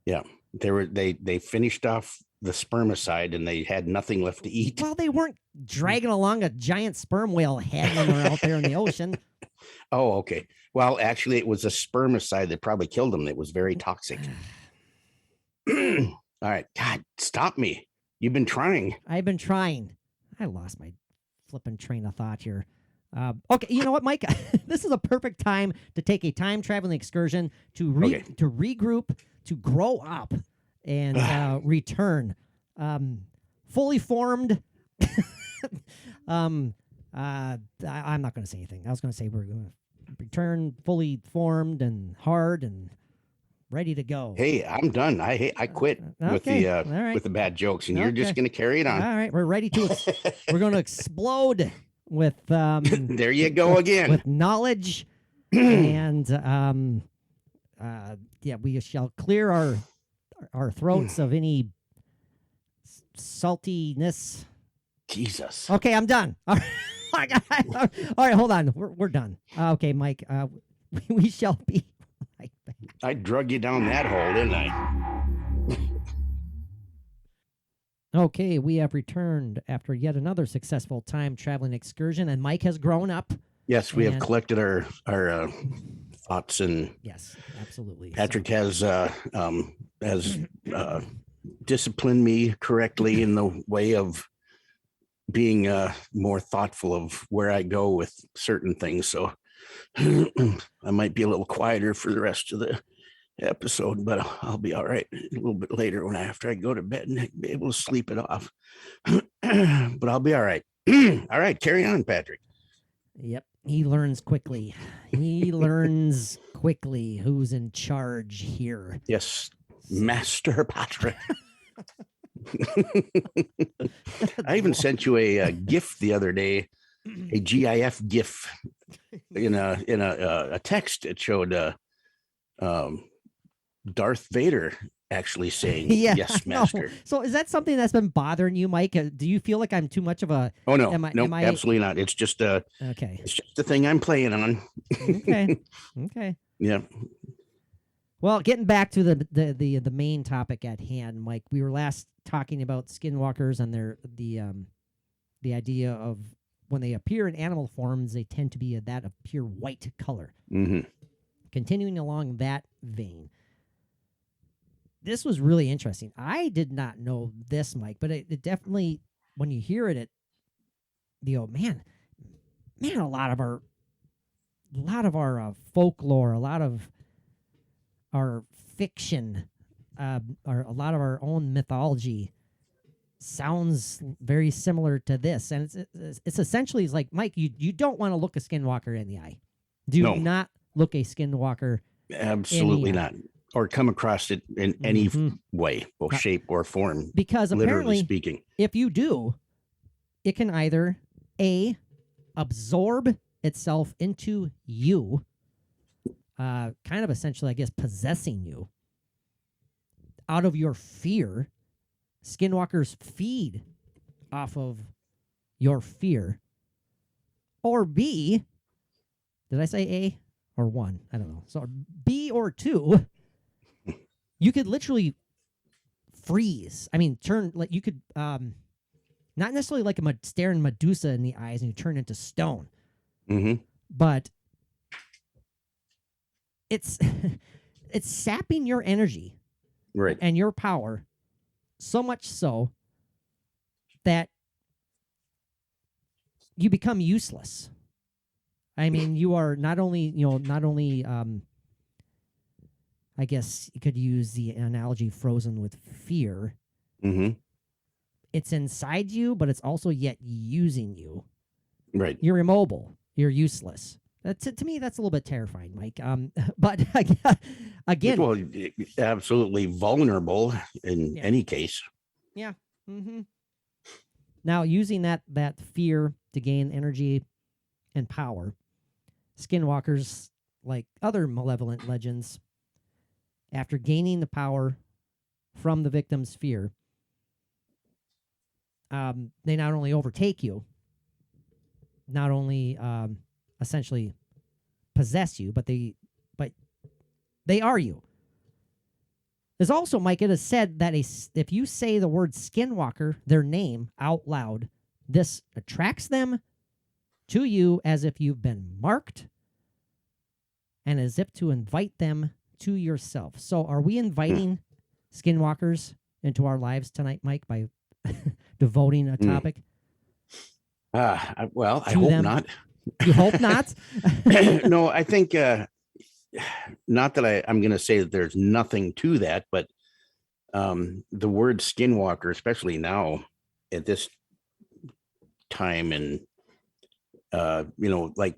F: Yeah, they finished off the spermicide and they had nothing left to eat.
E: Well, they weren't dragging along a giant sperm whale head when they're out there in the ocean.
F: Oh, okay. Well, actually, it was a spermicide that probably killed them. It was very toxic. All right. God, stop me. You've been trying.
E: I've been trying. I lost my flipping train of thought here. Okay, you know what, Mike? This is a perfect time to take a time traveling excursion to regroup, to grow up, and return. Fully formed. I'm not going to say anything. I was going to say we're going to return fully formed and hard and ready to go.
F: Hey, I'm done. I quit with
E: Okay.
F: the
E: All right.
F: with the bad jokes, and you're just
E: Okay.
F: going to carry it
E: All
F: on.
E: right, we're ready to. We're going to explode with.
F: There you go again.
E: With knowledge, and yeah, we shall clear our throats of any saltiness.
F: Jesus.
E: Okay, I'm done. All right, all right, hold on. We're done. Okay, Mike. We shall be right back.
F: I drug you down that hole, didn't I?
E: Okay, we have returned after yet another successful time traveling excursion, and Mike has grown up.
F: Yes, we have
E: And-
F: collected our thoughts, and
E: Yes, absolutely.
F: Patrick has disciplined me correctly in the way of being more thoughtful of where I go with certain things. So I might be a little quieter for the rest of the episode, but I'll be all right a little bit later after I go to bed and be able to sleep it off. But I'll be all right. All right, carry on, Patrick.
E: Yep, he learns quickly. He learns quickly who's in charge here.
F: Yes, Master Patrick. I even sent you a GIF the other day, a GIF GIF in a text. It showed Darth Vader actually saying,
E: Yeah,
F: "Yes,
E: I know.
F: Master."
E: So is that something that's been bothering you, Mike? Do you feel like I'm too much of a?
F: Oh no,
E: Am I-
F: no,
E: am I-
F: absolutely not. It's just
E: Okay.
F: it's just the thing I'm playing on.
E: Okay. Okay.
F: Yeah.
E: Well, getting back to the main topic at hand, Mike, we were last talking about skinwalkers and the idea of when they appear in animal forms, they tend to be that of pure white color.
F: Mm-hmm.
E: Continuing along that vein, this was really interesting. I did not know this, Mike, but it definitely, when you hear it, you go, man, a lot of our folklore, a lot of our fiction, or a lot of our own mythology sounds very similar to this. And it's essentially, it's like, Mike, you don't want to look a skinwalker in the eye. Do
F: No.
E: not look a skinwalker.
F: Absolutely
E: Any-
F: not. Or come across it in any
E: Mhm.
F: way, both shape or form,
E: Because
F: literally
E: apparently,
F: speaking.
E: if you do, it can either A, absorb itself into you, kind of essentially, I guess, possessing you out of your fear. Skinwalkers feed off of your fear. Or B, did I say A or 1? I don't know. So B or 2, you could literally freeze. I mean, turn, like, you could, not necessarily like staring Medusa in the eyes and you turn into stone,
F: Mm-hmm.
E: but it's it's sapping your energy
F: Right.
E: and your power so much so that you become useless. I mean, you are not only I guess you could use the analogy frozen with fear.
F: Mm-hmm.
E: It's inside you, but it's also yet using you.
F: Right.
E: You're immobile. You're useless. To me, that's a little bit terrifying, Mike. But again,
F: Well, absolutely vulnerable in
E: Yeah.
F: any case.
E: mm-hmm. Now using that fear to gain energy and power, skinwalkers, like other malevolent legends, after gaining the power from the victim's fear, they not only overtake you, not only essentially possess you, but they are you. There's also, Mike, it is said that if you say the word skinwalker, their name, out loud, this attracts them to you as if you've been marked and as if to invite them to yourself. So are we inviting skinwalkers into our lives tonight, Mike, by devoting a topic?
F: Well, I
E: To
F: hope
E: them.
F: not.
E: You hope not?
F: No, I think not that I'm going to say that there's nothing to that, but the word skinwalker, especially now at this time, and like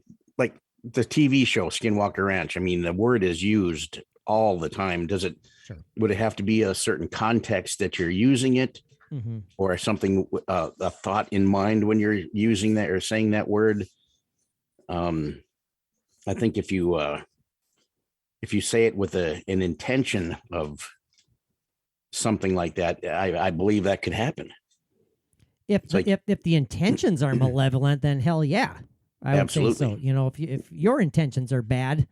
F: the TV show Skinwalker Ranch. I mean, the word is used all the time?
E: Sure.
F: Would it have to be a certain context that you're using it,
E: Mm-hmm.
F: or something, a thought in mind when you're using that or saying that word? I think if you say it with an intention of something like that, I believe that could happen.
E: If the intentions are malevolent, then hell yeah, I would say so.
F: Absolutely.
E: If your intentions are bad,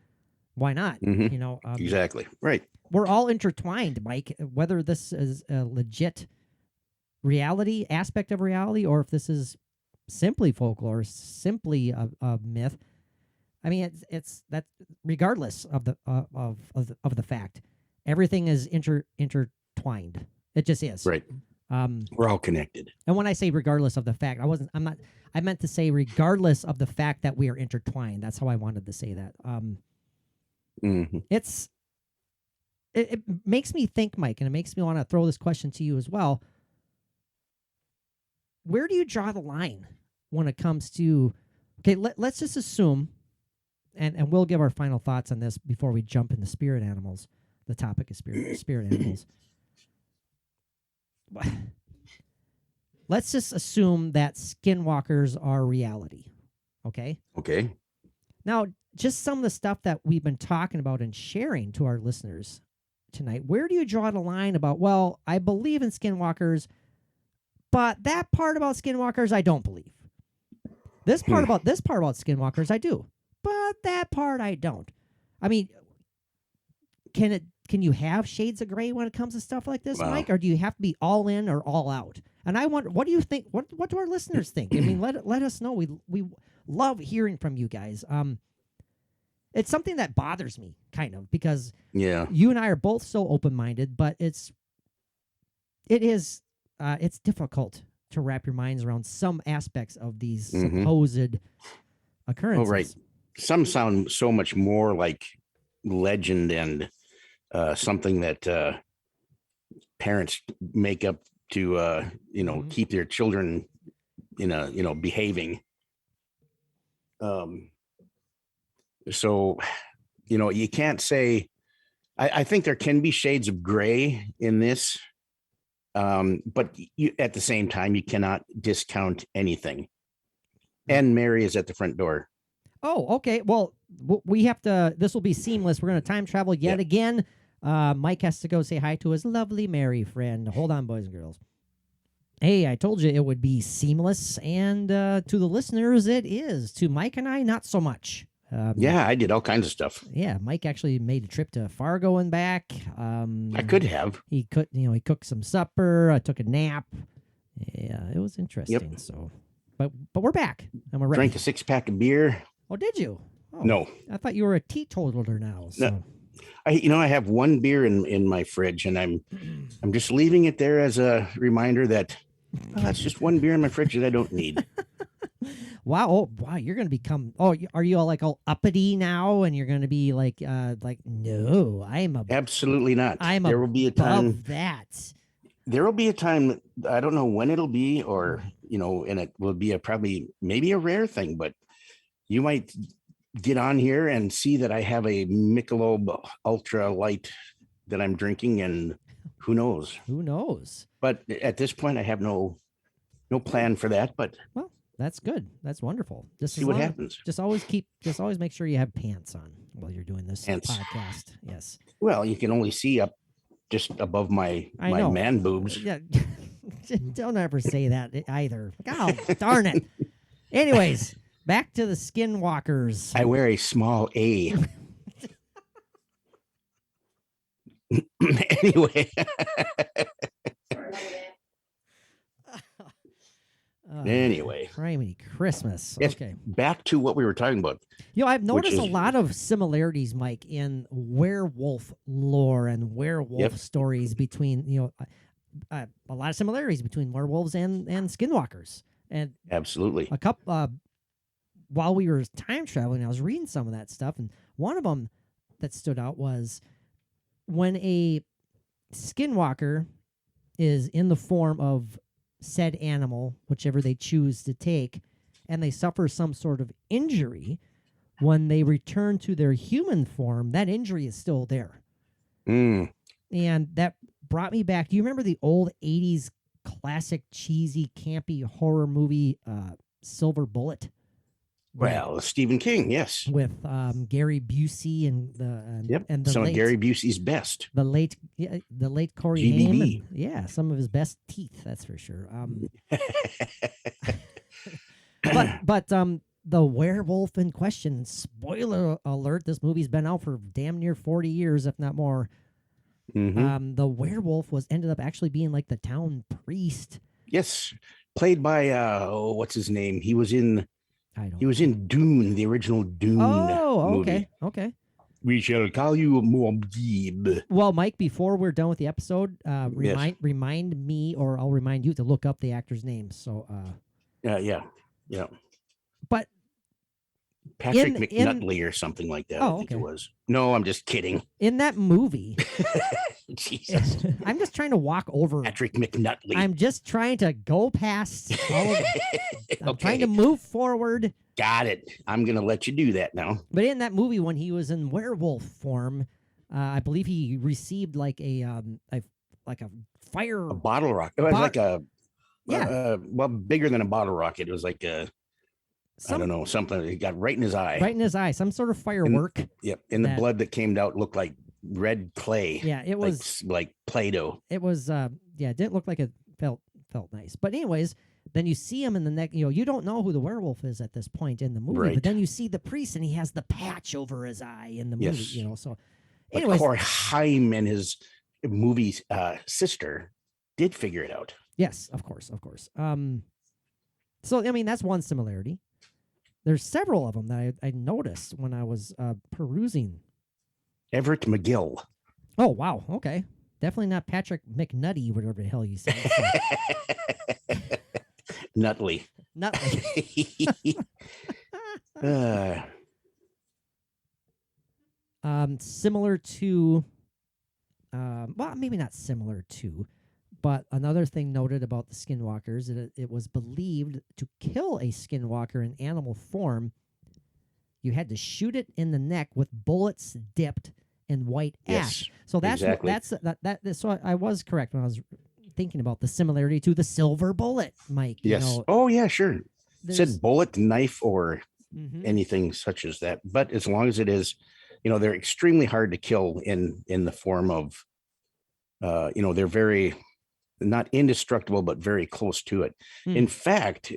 E: why not?
F: Mhm. Exactly. Right.
E: We're all intertwined, Mike. Whether this is a legit reality aspect of reality, or if this is simply folklore, simply a myth. I mean, it's that regardless of the fact, everything is intertwined. It just is.
F: Right. We're all connected.
E: And when I say regardless of the fact, I meant to say regardless of the fact that we are intertwined. That's how I wanted to say that.
F: Mhm.
E: It makes me think, Mike, and it makes me want to throw this question to you as well. Where do you draw the line when it comes to, okay, let's just assume, and we'll give our final thoughts on this before we jump into spirit animals, the topic of spirit animals. Let's just assume that skinwalkers are reality. Okay?
F: Okay.
E: Now, just some of the stuff that we've been talking about and sharing to our listeners tonight, where do you draw the line about, well, I believe in skinwalkers, but that part about skinwalkers I don't believe. This part about skinwalkers I do, but that part I don't. I mean, can you have shades of gray when it comes to stuff like this,
F: Wow.
E: Mike, or do you have to be all in or all out? And I wonder, what do you think? What do our listeners think? I mean, let us know. We love hearing from you guys. It's something that bothers me kind of, because you and I are both so open-minded, but it's difficult to wrap your minds around some aspects of these supposed occurrences.
F: Oh, right. Some sound so much more like legend and something that parents make up to keep their children behaving. So you can't say. I think there can be shades of gray in this, but at the same time you cannot discount anything. And Mary is at the front door.
E: Oh, okay. Well, we have to. This will be seamless. We're going to time travel yet again. Mike has to go say hi to his lovely Mary friend. Hold on, boys and girls. Hey, I told you it would be seamless, and to the listeners, it is. To Mike and I, not so much.
F: I did all kinds of stuff.
E: Yeah, Mike actually made a trip to Fargo and back.
F: I could have.
E: He cooked some supper. I took a nap. Yeah, it was interesting.
F: Yep.
E: So, but we're back and we're ready.
F: Drank a 6-pack of beer.
E: Oh, did you? Oh,
F: No.
E: I thought you were a teetotaler now. So.
F: No. I have one beer in my fridge, and I'm just leaving it there as a reminder that that's just one beer in my fridge that I don't need.
E: Wow! Oh, wow! You're going to become. Oh, are you all uppity now? And you're going to be like no,
F: Absolutely not.
E: There will be a time that.
F: There will be a time. I don't know when it'll be, or and it will be maybe a rare thing, but you might get on here and see that I have a Michelob Ultra Light that I'm drinking, and who knows? Who knows? But at this point, I have no plan for that. But
E: well, that's good. That's wonderful. Just
F: see what happens.
E: Just always make sure you have pants on while you're doing this podcast. Yes.
F: Well, you can only see up just above my man boobs.
E: Yeah. Don't ever say that either. God darn it. Anyways, back to the skinwalkers.
F: I wear a small A. Anyway. Anyway.
E: Criminy Christmas.
F: Yes,
E: okay.
F: Back to what we were talking about.
E: I've noticed a lot of similarities, Mike, in werewolf lore and werewolf stories between, a lot of similarities between werewolves and skinwalkers. And
F: absolutely.
E: A couple, while we were time traveling, I was reading some of that stuff, and one of them that stood out was when a skinwalker is in the form of said animal, whichever they choose to take, and they suffer some sort of injury, when they return to their human form, that injury is still there.
F: Mm.
E: And that brought me back. Do you remember the old 80s classic cheesy campy horror movie Silver Bullet?
F: Well, Stephen King, yes.
E: With Gary Busey and
F: Yep.
E: and the
F: Some
E: late
F: of Gary Busey's best.
E: the late Corey
F: GBB.
E: Haim. And, yeah, some of his best teeth, that's for sure. But the werewolf in question, spoiler alert, this movie's been out for damn near 40 years, if not more.
F: Mhm.
E: The werewolf ended up actually being like the town priest.
F: Yes. Played by what's his name? He was in Dune, the original Dune movie.
E: Okay.
F: We shall call you Muad'Dib.
E: Well, Mike, before we're done with the episode,
F: Yes.
E: remind me, or I'll remind you to look up the actor's name. So
F: Yeah.
E: but
F: Patrick
E: In-
F: McNutley or something like that.
E: Oh,
F: I think
E: okay.
F: it was. No, I'm just kidding.
E: in that movie,
F: Jesus.
E: I'm just trying to walk over.
F: Patrick McNutley.
E: I'm just trying to go past all of I'm
F: Okay.
E: trying to move forward.
F: Got it. I'm going to let you do that now.
E: But in that movie, when he was in werewolf form, I believe he received like a fire.
F: A bottle rocket. It was like a,
E: Yeah.
F: well, bigger than a bottle rocket. It was like I don't know, something. It got right in his eye.
E: Right in his eye, some sort of firework.
F: Yep. And the
E: that-
F: blood that came out looked like red clay.
E: Yeah, it was
F: like Play-Doh.
E: it was it didn't look like it felt nice. But anyways, then you see him in the neck, you don't know who the werewolf is at this point in the movie,
F: Right.
E: but then you see the priest and he has the patch over his eye in the movie,
F: Yes.
E: so
F: But
E: anyways,
F: Corey Haim and his movie sister did figure it out.
E: yes, of course. So I mean, that's one similarity. There's several of them that I noticed when I was perusing.
F: Everett McGill.
E: Oh, wow. Okay. Definitely not Patrick McNutty, whatever the hell you said.
F: Nutley.
E: Nutley. Similar to, well, maybe not similar to, but another thing noted about the skinwalkers, it was believed to kill a skinwalker in animal form, you had to shoot it in the neck with bullets dipped in white ash.
F: Yes,
E: So that's
F: exactly.
E: so I was correct when I was thinking about the similarity to the silver bullet, Mike.
F: Yes. Oh, yeah, sure.
E: there's-
F: Said bullet, knife, or
E: Mhm.
F: anything such as that. But as long as it is, they're extremely hard to kill in the form of, they're very not indestructible, but very close to it.
E: Hmm.
F: In fact,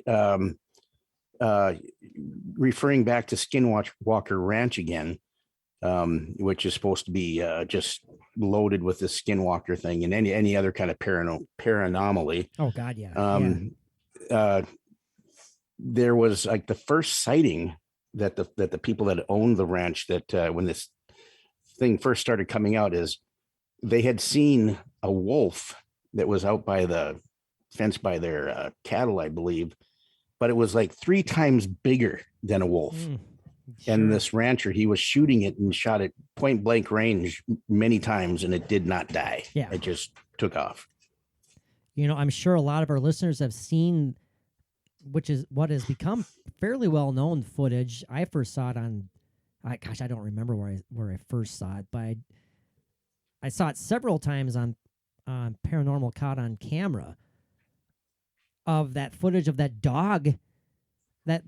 F: referring back to Skinwalker Ranch again, which is supposed to be just loaded with the Skinwalker thing and any other kind of paranomaly.
E: Oh God, yeah.
F: There was like the first sighting that the people that owned the ranch, that when this thing first started coming out, is they had seen a wolf that was out by the fence by their cattle, I believe, but it was like 3 times bigger than a wolf.
E: Mm,
F: And
E: sure.
F: this rancher, he was shooting it and shot it point blank range many times, and it did not die.
E: Yeah.
F: It just took off.
E: I'm sure a lot of our listeners have seen, which is what has become fairly well known footage. I first saw it on, I don't remember where I first saw it, but I saw it several times on Paranormal Caught on Camera, of that footage of that dog, that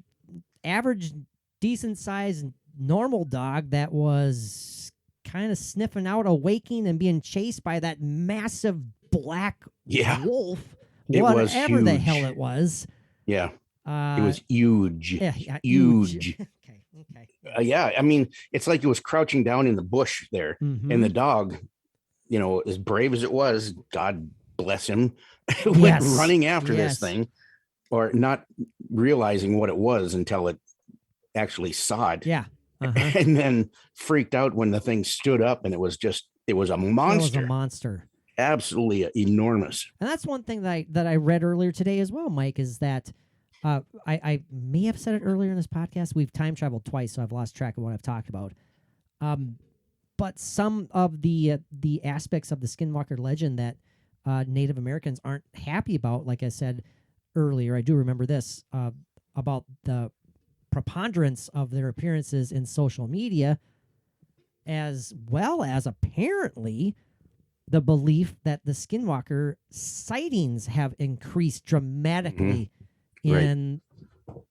E: average, decent sized, normal dog that was kind of sniffing out, awaking, and being chased by that massive black
F: Yeah.
E: wolf,
F: It was
E: whatever the
F: huge.
E: hell it was.
F: Yeah. It was huge.
E: Yeah,
F: huge.
E: okay.
F: Yeah. I mean, it's like it was crouching down in the bush there.
E: Mhm.
F: And the dog, as brave as it was, God bless him, went
E: Yes.
F: running after
E: Yes.
F: this thing, or not realizing what it was until it actually saw it.
E: Yeah. Uh-huh.
F: And then freaked out when the thing stood up, and it was a
E: It was
F: monster.
E: a monster.
F: Absolutely enormous.
E: And that's one thing that I read earlier today as well, Mike, is that I may have said it earlier in this podcast. We've time traveled twice, so I've lost track of what I've talked about. But some of the aspects of the Skinwalker legend that Native Americans aren't happy about, like I said earlier, I do remember this, about the preponderance of their appearances in social media. as well as apparently the belief that the Skinwalker sightings have increased dramatically
F: Right.
E: in,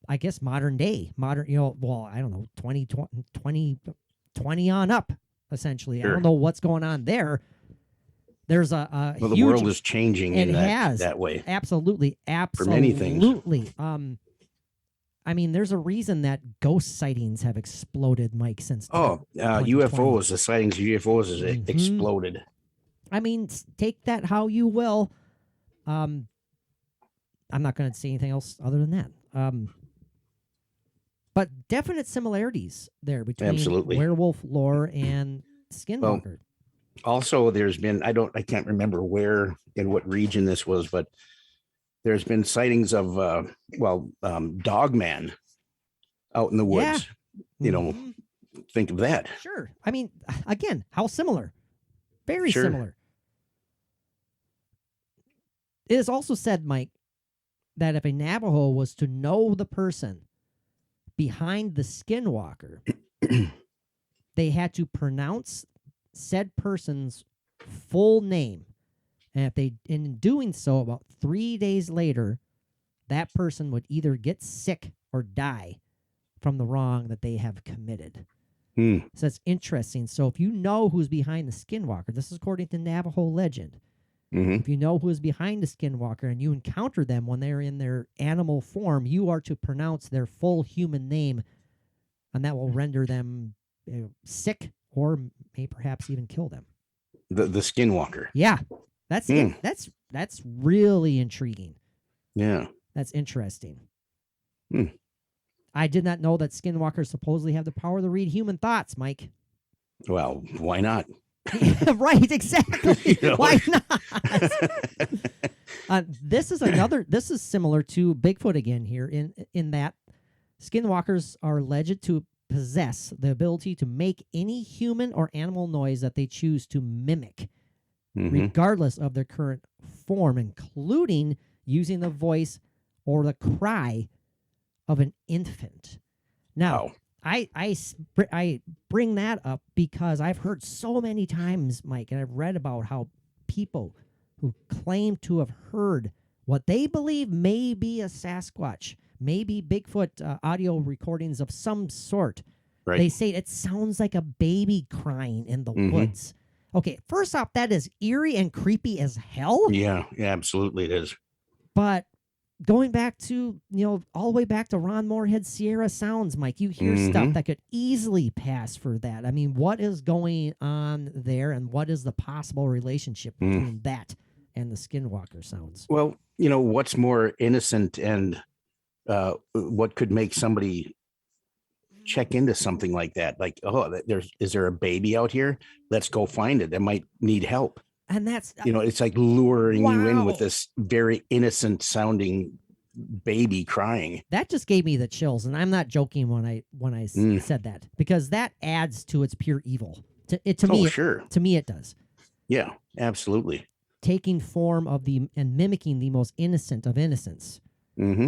E: I guess, modern, I don't know, 2020 on up, essentially. I
F: Sure.
E: don't know what's going on there. There's a
F: Well,
E: huge...
F: the world is changing
E: It
F: in
E: has.
F: that way.
E: Absolutely.
F: For many things.
E: Absolutely. I mean, there's a reason that ghost sightings have exploded, Mike, since...
F: UFOs, the sightings of UFOs has exploded.
E: I mean, take that how you will. I'm not going to say anything else other than that. But definite similarities there between
F: Absolutely.
E: werewolf lore and Skinwalker.
F: Also, there's been, I can't remember where in what region this was, but there's been sightings of, Dogman out in the woods. You know, think of that.
E: Sure. I mean, again, how similar? Very
F: Sure.
E: similar. It is also said, Mike, that if a Navajo was to know the person behind the Skinwalker, they had to pronounce said person's full name. And if they, in doing so, about 3 days later, that person would either get sick or die from the wrong that they have committed. So that's interesting. So if you know who's behind the Skinwalker, this is according to Navajo legend. If you know who is behind the Skinwalker and you encounter them when they're in their animal form, you are to pronounce their full human name, and that will render them sick or may perhaps even kill them.
F: The Skinwalker.
E: Yeah, that's it. That's really intriguing.
F: Yeah.
E: That's interesting. I did not know that Skinwalkers supposedly have the power to read human thoughts, Mike.
F: Well, why not?
E: Right, exactly.
F: You know?
E: Why not? This is similar to Bigfoot again here in that Skinwalkers are alleged to possess the ability to make any human or animal noise that they choose to mimic, regardless of their current form, including using the voice or the cry of an infant. Now, I bring that up because I've heard so many times, Mike, and I've read about how people who claim to have heard what they believe may be a Sasquatch, maybe Bigfoot audio recordings of some sort.
F: Right.
E: They say it sounds like a baby crying in the woods. Okay, first off, that is eerie and creepy as hell.
F: Yeah, absolutely it is.
E: But going back to, all the way back to Ron Moorhead's Sierra Sounds, Mike, you hear stuff that could easily pass for that. I mean, what is going on there, and what is the possible relationship between that and the Skinwalker sounds?
F: Well, what's more innocent and what could make somebody check into something like that? Like, is there a baby out here? Let's go find it. That might need help.
E: And that's,
F: it's like luring you in with
E: Wow.
F: this very innocent sounding baby crying.
E: that just gave me the chills, and I'm not joking when I said that, because that adds to its pure evil. To me,
F: Sure.
E: to me, it does.
F: Yeah, absolutely.
E: Taking form of and mimicking the most innocent of innocence,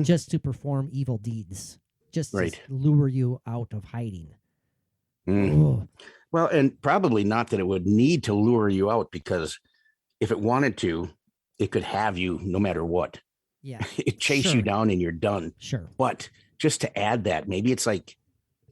E: just to perform evil deeds, just to lure you out of hiding. Ugh.
F: Well, and probably not that it would need to lure you out, because if it wanted to, it could have you no matter what.
E: Yeah,
F: It chase you
E: Sure.
F: down and you're done.
E: sure.
F: But just to add that, maybe it's like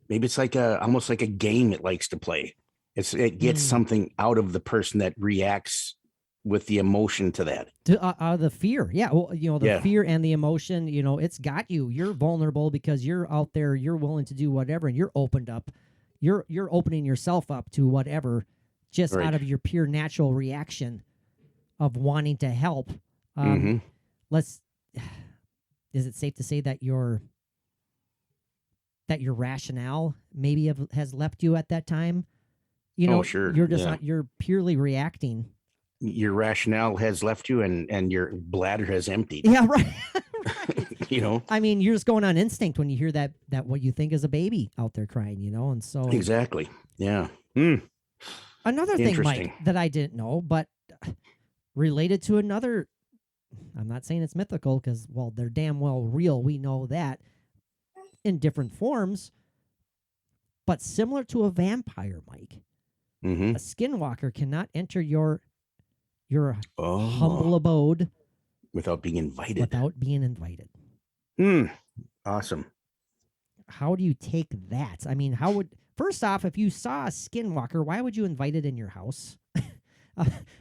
F: almost like a game it likes to play. It gets something out of the person that reacts with the emotion to that.
E: The fear, yeah. Well, the
F: Yeah.
E: fear and the emotion. It's got you. You're vulnerable because you're out there. You're willing to do whatever, and you're opened up. You're opening yourself up to whatever, just
F: Right.
E: out of your pure natural reaction of wanting to help. Is it safe to say that your rationale maybe has left you at that time?
F: Sure.
E: You're just
F: Yeah.
E: not. You're purely reacting.
F: Your rationale has left you and your bladder has emptied.
E: Yeah, right. I mean, you're just going on instinct when you hear that what you think is a baby out there crying, and so
F: Exactly. Yeah.
E: another thing,
F: Interesting.
E: Mike, that I didn't know, but related to another. I'm not saying it's mythical because, well, they're damn well real. We know that in different forms, but similar to a vampire, Mike.
F: Mm-hmm.
E: A skinwalker cannot enter your
F: Oh,
E: humble abode
F: without being invited.
E: without being invited.
F: Awesome.
E: How do you take that? I mean, first off, if you saw a skinwalker, why would you invite it in your house?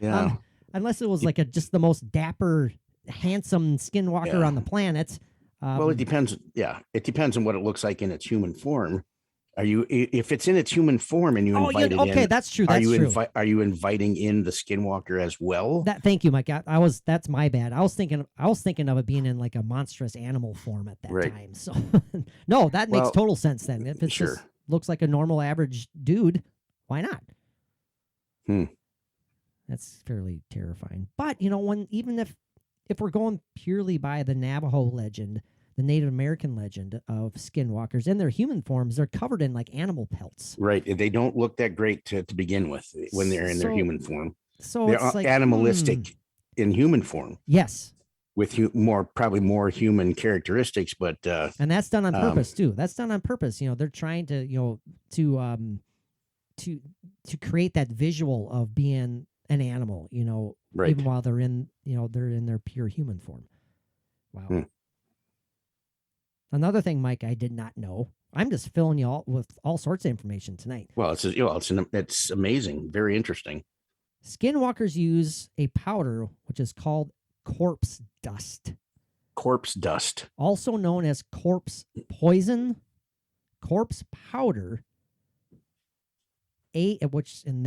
F: Yeah.
E: Unless it was like just the most dapper, handsome skinwalker on the planet.
F: Well, it depends. Yeah, it depends on what it looks like in its human form. If it's in its human form and you invite it in?
E: Okay, that's true. That's true.
F: Are you inviting in the skinwalker as well?
E: Thank you, Mike. That's my bad. I was thinking of it being in like a monstrous animal form at that time. So no, that makes total sense then. If it just looks like a normal average dude, why not? That's fairly terrifying. But even if we're going purely by the Navajo legend, the Native American legend of skinwalkers in their human forms, they're covered in like animal pelts.
F: Right. They don't look that great to begin with when they're in their human form.
E: So
F: they're
E: it's like
F: animalistic in human form.
E: Yes.
F: With probably more human characteristics, but
E: and that's done on purpose too. That's done on purpose. They're trying to to create that visual of being an animal,
F: right.
E: Even while they're in their pure human form. Wow. Another thing, Mike, I did not know. I'm just filling you all with all sorts of information tonight.
F: Well, it's amazing. Very interesting.
E: Skinwalkers use a powder which is called corpse dust.
F: Corpse dust.
E: Also known as corpse poison, corpse powder, which in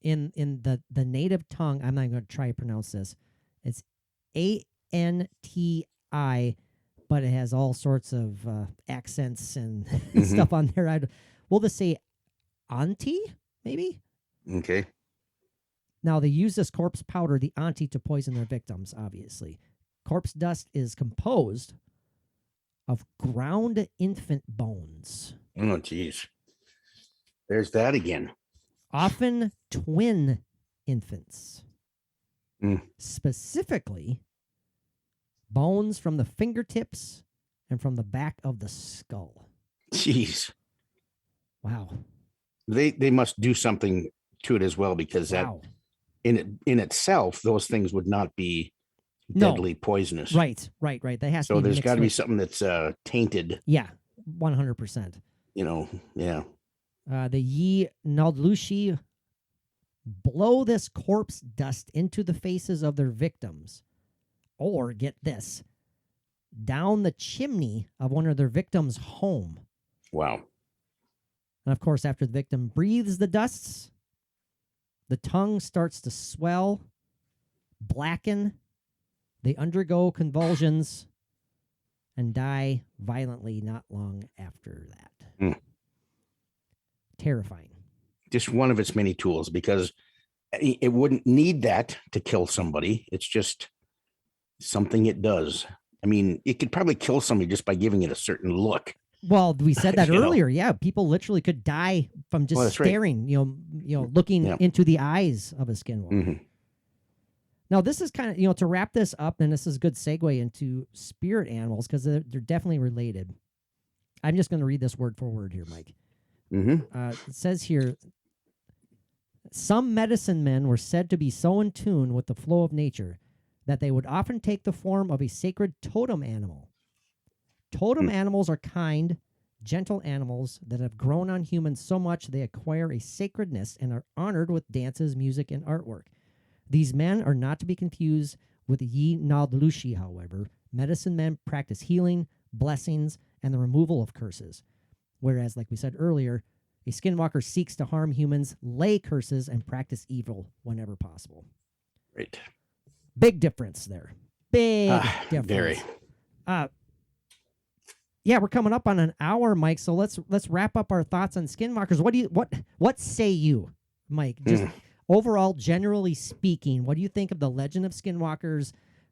E: the native tongue, I'm not going to try to pronounce this. It's ANTI, but it has all sorts of accents and stuff on there. We'll just say auntie, maybe?
F: Okay.
E: Now, they use this corpse powder, the auntie, to poison their victims, obviously. Corpse dust is composed of ground infant bones.
F: Oh, geez. There's that again.
E: Often twin infants. Specifically, bones from the fingertips and from the back of the skull.
F: Jeez.
E: Wow.
F: They must do something to it as well, because that in itself, those things would not be deadly poisonous.
E: Right. They have
F: so there's got to be something that's tainted.
E: Yeah, 100%.
F: Yeah.
E: The Yi Naldlushi blow this corpse dust into the faces of their victims, or get this, down the chimney of one of their victims' home.
F: Wow.
E: And of course, after the victim breathes the dusts, the tongue starts to swell, blacken, they undergo convulsions, and die violently not long after that. Terrifying.
F: Just one of its many tools, because it wouldn't need that to kill somebody. It's just something it does. I mean, it could probably kill somebody just by giving it a certain look.
E: Well, we said that earlier. Yeah, people literally could die from just staring, looking into the eyes of a skinwalker. Now, this is kind of, to wrap this up, and this is a good segue into spirit animals, because they're definitely related. I'm just going to read this word for word here, Mike. It says here, some medicine men were said to be so in tune with the flow of nature that they would often take the form of a sacred totem animal. Totem animals are kind, gentle animals that have grown on humans so much they acquire a sacredness and are honored with dances, music, and artwork. These men are not to be confused with Yi Naldlushi, however. Medicine men practice healing, blessings, and the removal of curses. Whereas, like we said earlier, a skinwalker seeks to harm humans, lay curses, and practice evil whenever possible.
F: Right.
E: Big difference there. Big difference.
F: Very.
E: Yeah, we're coming up on an hour, Mike. So let's wrap up our thoughts on skinwalkers. What say you, Mike? Just overall, generally speaking, what do you think of the legend of skinwalkers?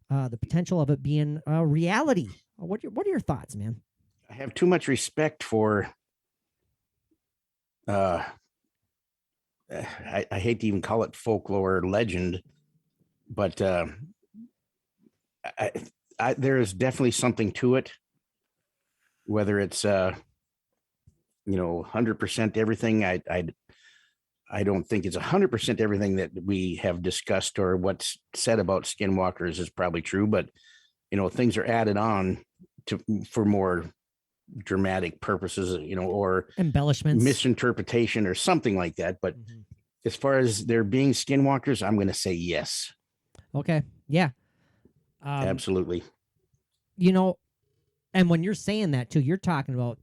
E: The potential of it being a reality. What are your thoughts, man?
F: I have too much respect for. I hate to even call it folklore or legend, but there is definitely something to it. Whether it's 100% everything, I don't think it's 100% everything that we have discussed or what's said about skinwalkers is probably true, but things are added on for more dramatic purposes, or
E: Embellishments,
F: misinterpretation or something like that. But as far as there being skinwalkers, I'm going to say yes.
E: Okay. Yeah.
F: Absolutely.
E: And when you're saying that too, you're talking about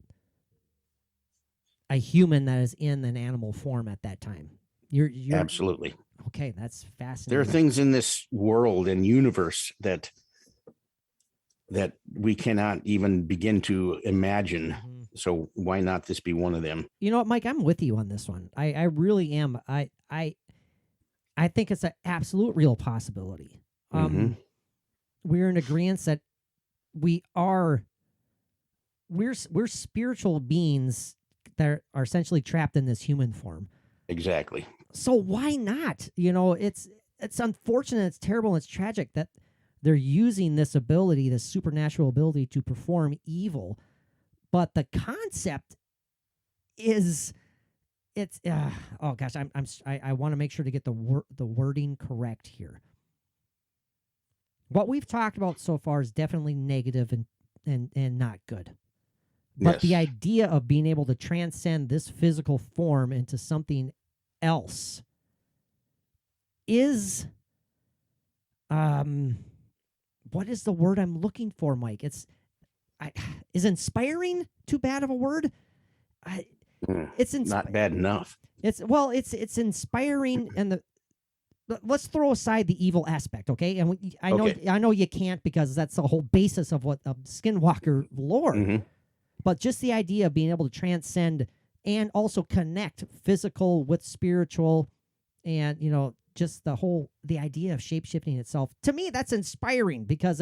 E: a human that is in an animal form at that time. You're
F: Absolutely.
E: Okay. That's fascinating.
F: There are things in this world and universe that we cannot even begin to imagine. So why not this be one of them?
E: You know what, Mike? I'm with you on this one. I really am. I think it's an absolute real possibility. We're in agreement that we're spiritual beings that are essentially trapped in this human form.
F: Exactly.
E: So why not? It's unfortunate, it's terrible, and it's tragic that they're using this ability, this supernatural ability to perform evil. But the concept is, oh gosh, I want to make sure to get the wording correct here. What we've talked about so far is definitely negative and not good. But the idea of being able to transcend this physical form into something else is, what is the word I'm looking for, Mike? Is inspiring too bad of a word? It's
F: not bad enough.
E: It's inspiring, and let's throw aside the evil aspect, okay? And I know you can't, because that's the whole basis of what Skinwalker lore. But just the idea of being able to transcend and also connect physical with spiritual, and just the idea of shapeshifting itself, to me, that's inspiring, because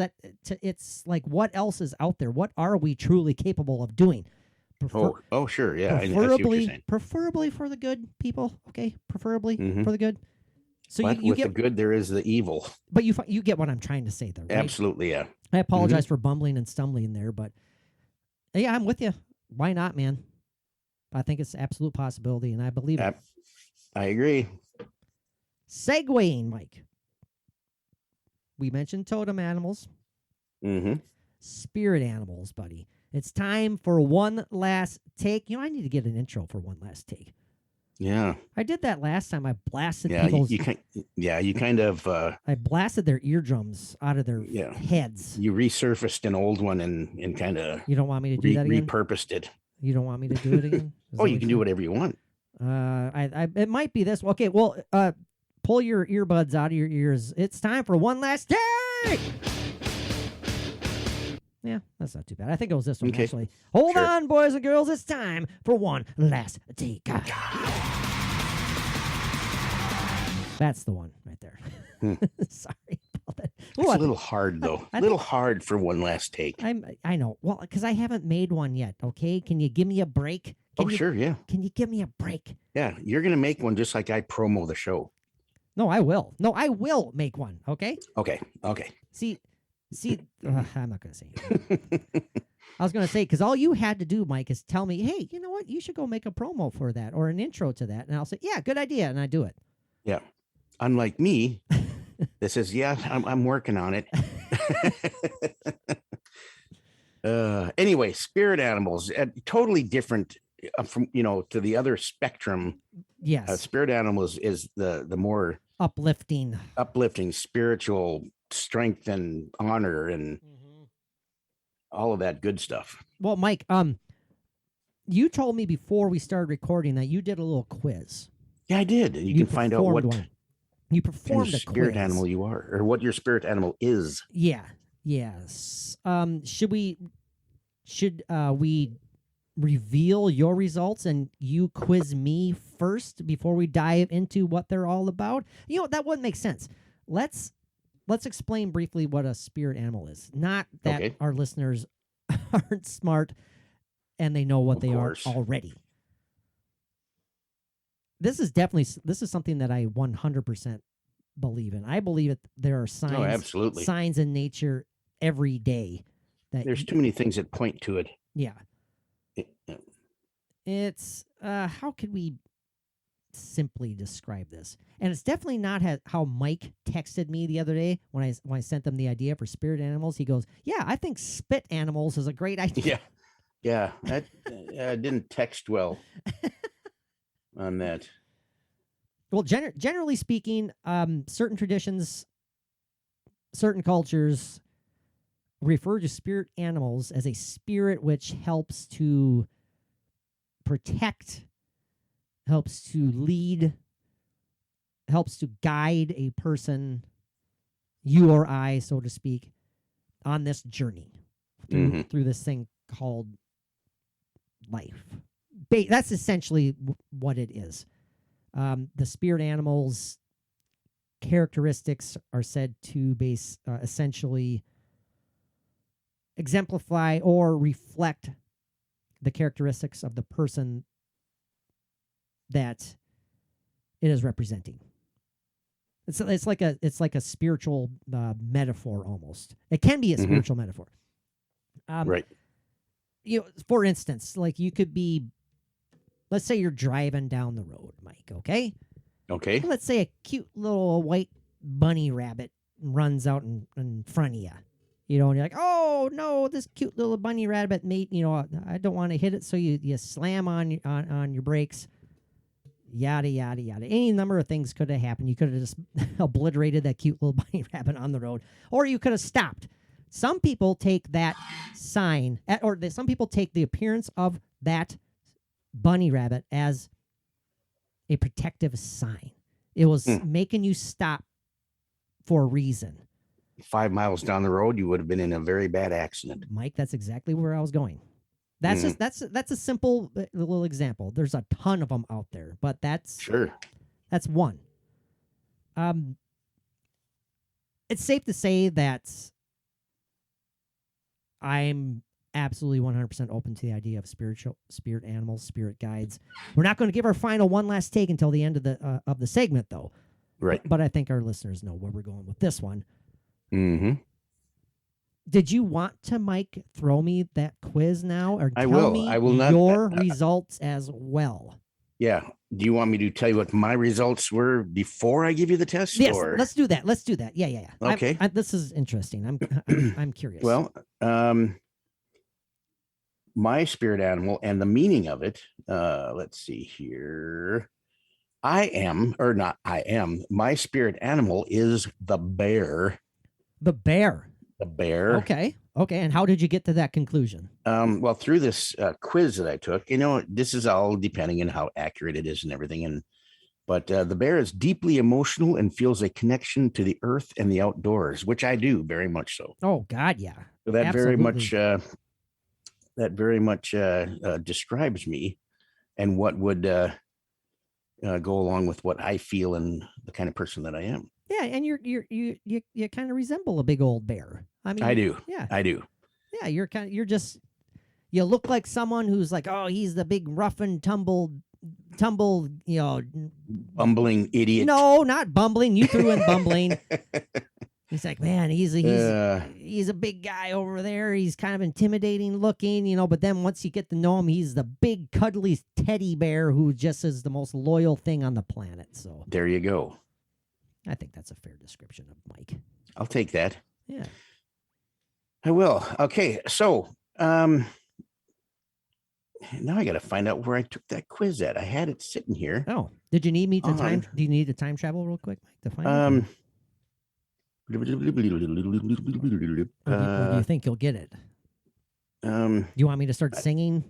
E: it's like, what else is out there? What are we truly capable of doing?
F: Sure. Yeah. I see what you're saying.
E: Preferably for the good, people. Okay. Preferably for the good. So
F: but
E: you
F: with
E: get
F: the good, there is the evil.
E: But you get what I'm trying to say there, right?
F: Absolutely. Yeah.
E: I apologize for bumbling and stumbling there, but yeah, I'm with you. Why not, man? I think it's an absolute possibility, and I believe it.
F: I agree.
E: Segueing, Mike. We mentioned totem animals. Spirit animals, buddy. It's time for one last take. I need to get an intro for one last take.
F: Yeah.
E: I did that last time. I blasted
F: people's...
E: I blasted their eardrums out of their heads.
F: You resurfaced an old one and kind of...
E: You don't want me to do that again?
F: Repurposed it.
E: You don't want me to do it again?
F: You can do whatever you want.
E: It might be this. Okay, well, pull your earbuds out of your ears. It's time for one last take! Yeah, that's not too bad. I think it was this one, actually. Hold on, boys and girls. It's time for one last take. That's the one right there. Sorry about that.
F: It's a little hard, though. A little hard for one last take.
E: I know. Well, because I haven't made one yet, okay? Can you give me a break?
F: Sure, yeah.
E: Can you give me a break?
F: Yeah, you're going to make one just like I promo the show.
E: No, I will. No, I will make one, okay?
F: Okay.
E: See, I'm not going to say it. I was going to say, because all you had to do, Mike, is tell me, hey, you know what? You should go make a promo for that or an intro to that. And I'll say, yeah, good idea. And I do it.
F: Yeah. Unlike me, that says, yeah, I'm working on it. Anyway, spirit animals, totally different from, to the other spectrum.
E: Yes.
F: Spirit animals is the more
E: uplifting,
F: spiritual strength and honor and all of that good stuff.
E: Well, Mike, you told me before we started recording that you did a little quiz.
F: Yeah, I did. You can find out what
E: you performed
F: kind of spirit animal you are, or what your spirit animal is.
E: Yeah. Yes. Should we reveal your results and you quiz me first before we dive into what they're all about? That wouldn't make sense. Let's explain briefly what a spirit animal is. Not that our listeners aren't smart and they know what they are already. This is something that I 100% believe in. I believe that there are signs in nature every day.
F: There's too many things that point to it.
E: Yeah. It's how could we simply describe this. And it's definitely not how Mike texted me the other day when I sent them the idea for spirit animals. He goes, "Yeah, I think spit animals is a great idea."
F: Yeah. That didn't text well on that.
E: Well, generally speaking, certain traditions, certain cultures refer to spirit animals as a spirit which helps to protect, helps to lead, helps to guide a person, you or I, so to speak, on this journey through this thing called life. That's essentially what it is. The spirit animals' characteristics are said to essentially exemplify or reflect the characteristics of the person that it is representing. It's like a spiritual metaphor almost. It can be a spiritual metaphor.
F: Right.
E: For instance, like you could be, let's say you're driving down the road, Mike. Okay. Let's say a cute little white bunny rabbit runs out in front of you. And you're like, oh no, this cute little bunny rabbit mate. I don't want to hit it, so you slam on your brakes. Yada yada yada. Any number of things could have happened. You could have just obliterated that cute little bunny rabbit on the road, or you could have stopped. Some people take that sign, some people take the appearance of that bunny rabbit as a protective sign. It was making you stop for a reason. 5
F: miles down the road, you would have been in a very bad accident.
E: Mike, that's exactly where I was going. That's that's a simple little example. There's a ton of them out there, but that's one. It's safe to say that I'm absolutely 100% open to the idea of spirit animals, spirit guides. We're not going to give our final one last take until the end of the segment, though.
F: Right.
E: But I think our listeners know where we're going with this one.
F: Mm-hmm.
E: Did you want to, Mike, throw me that quiz now, or
F: I
E: tell
F: will.
E: me
F: I will not,
E: your results as well?
F: Yeah. Do you want me to tell you what my results were before I give you the test?
E: Yes, let's do that. Yeah.
F: Okay.
E: This is interesting. I'm curious.
F: Well, my spirit animal and the meaning of it. Let's see here. My spirit animal is the bear.
E: The bear.
F: The bear.
E: Okay. And how did you get to that conclusion?
F: Well, through this quiz that I took, this is all depending on how accurate it is and everything. But the bear is deeply emotional and feels a connection to the earth and the outdoors, which I do very much so.
E: Oh God, yeah.
F: So that very much describes me and what would go along with what I feel and the kind of person that I am.
E: Yeah, and you kind of resemble a big old bear. I mean,
F: I do.
E: Yeah,
F: I do.
E: Yeah, you look like someone who's like, oh, he's the big rough and tumble,
F: bumbling idiot.
E: No, not bumbling. You threw in bumbling. He's like, man, he's a big guy over there. He's kind of intimidating looking, but then once you get to know him, he's the big cuddly teddy bear who just is the most loyal thing on the planet. So
F: there you go.
E: I think that's a fair description of Mike.
F: I'll take that.
E: Yeah.
F: I will. Okay. So, now I got to find out where I took that quiz at. I had it sitting here.
E: Oh, did you need me to time? Do you need to time travel real quick, Mike, to find it? Or do you think you'll get it? Do you want me to start singing?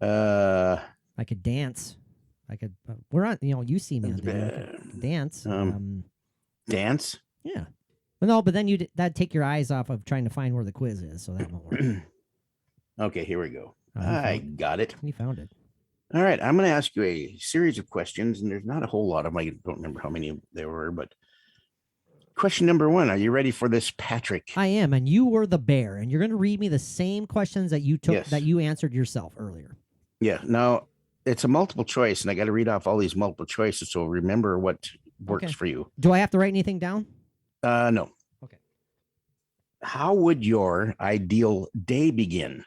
E: I could dance. I could. We're on. You see me on there. Dance.
F: Dance.
E: Yeah. Well, no, but then that'd take your eyes off of trying to find where the quiz is, so that won't work.
F: Okay, here we go. I got it.
E: You found it.
F: All right, I'm going to ask you a series of questions, and there's not a whole lot of them. I don't remember how many there were, but question number 1. Are you ready for this, Patrick?
E: I am, and you were the bear, and you're going to read me the same questions that you took that you answered yourself earlier.
F: Yeah. Now it's a multiple choice, and I got to read off all these multiple choices, so remember what works for you.
E: Do I have to write anything down?
F: No.
E: Okay.
F: How would your ideal day begin?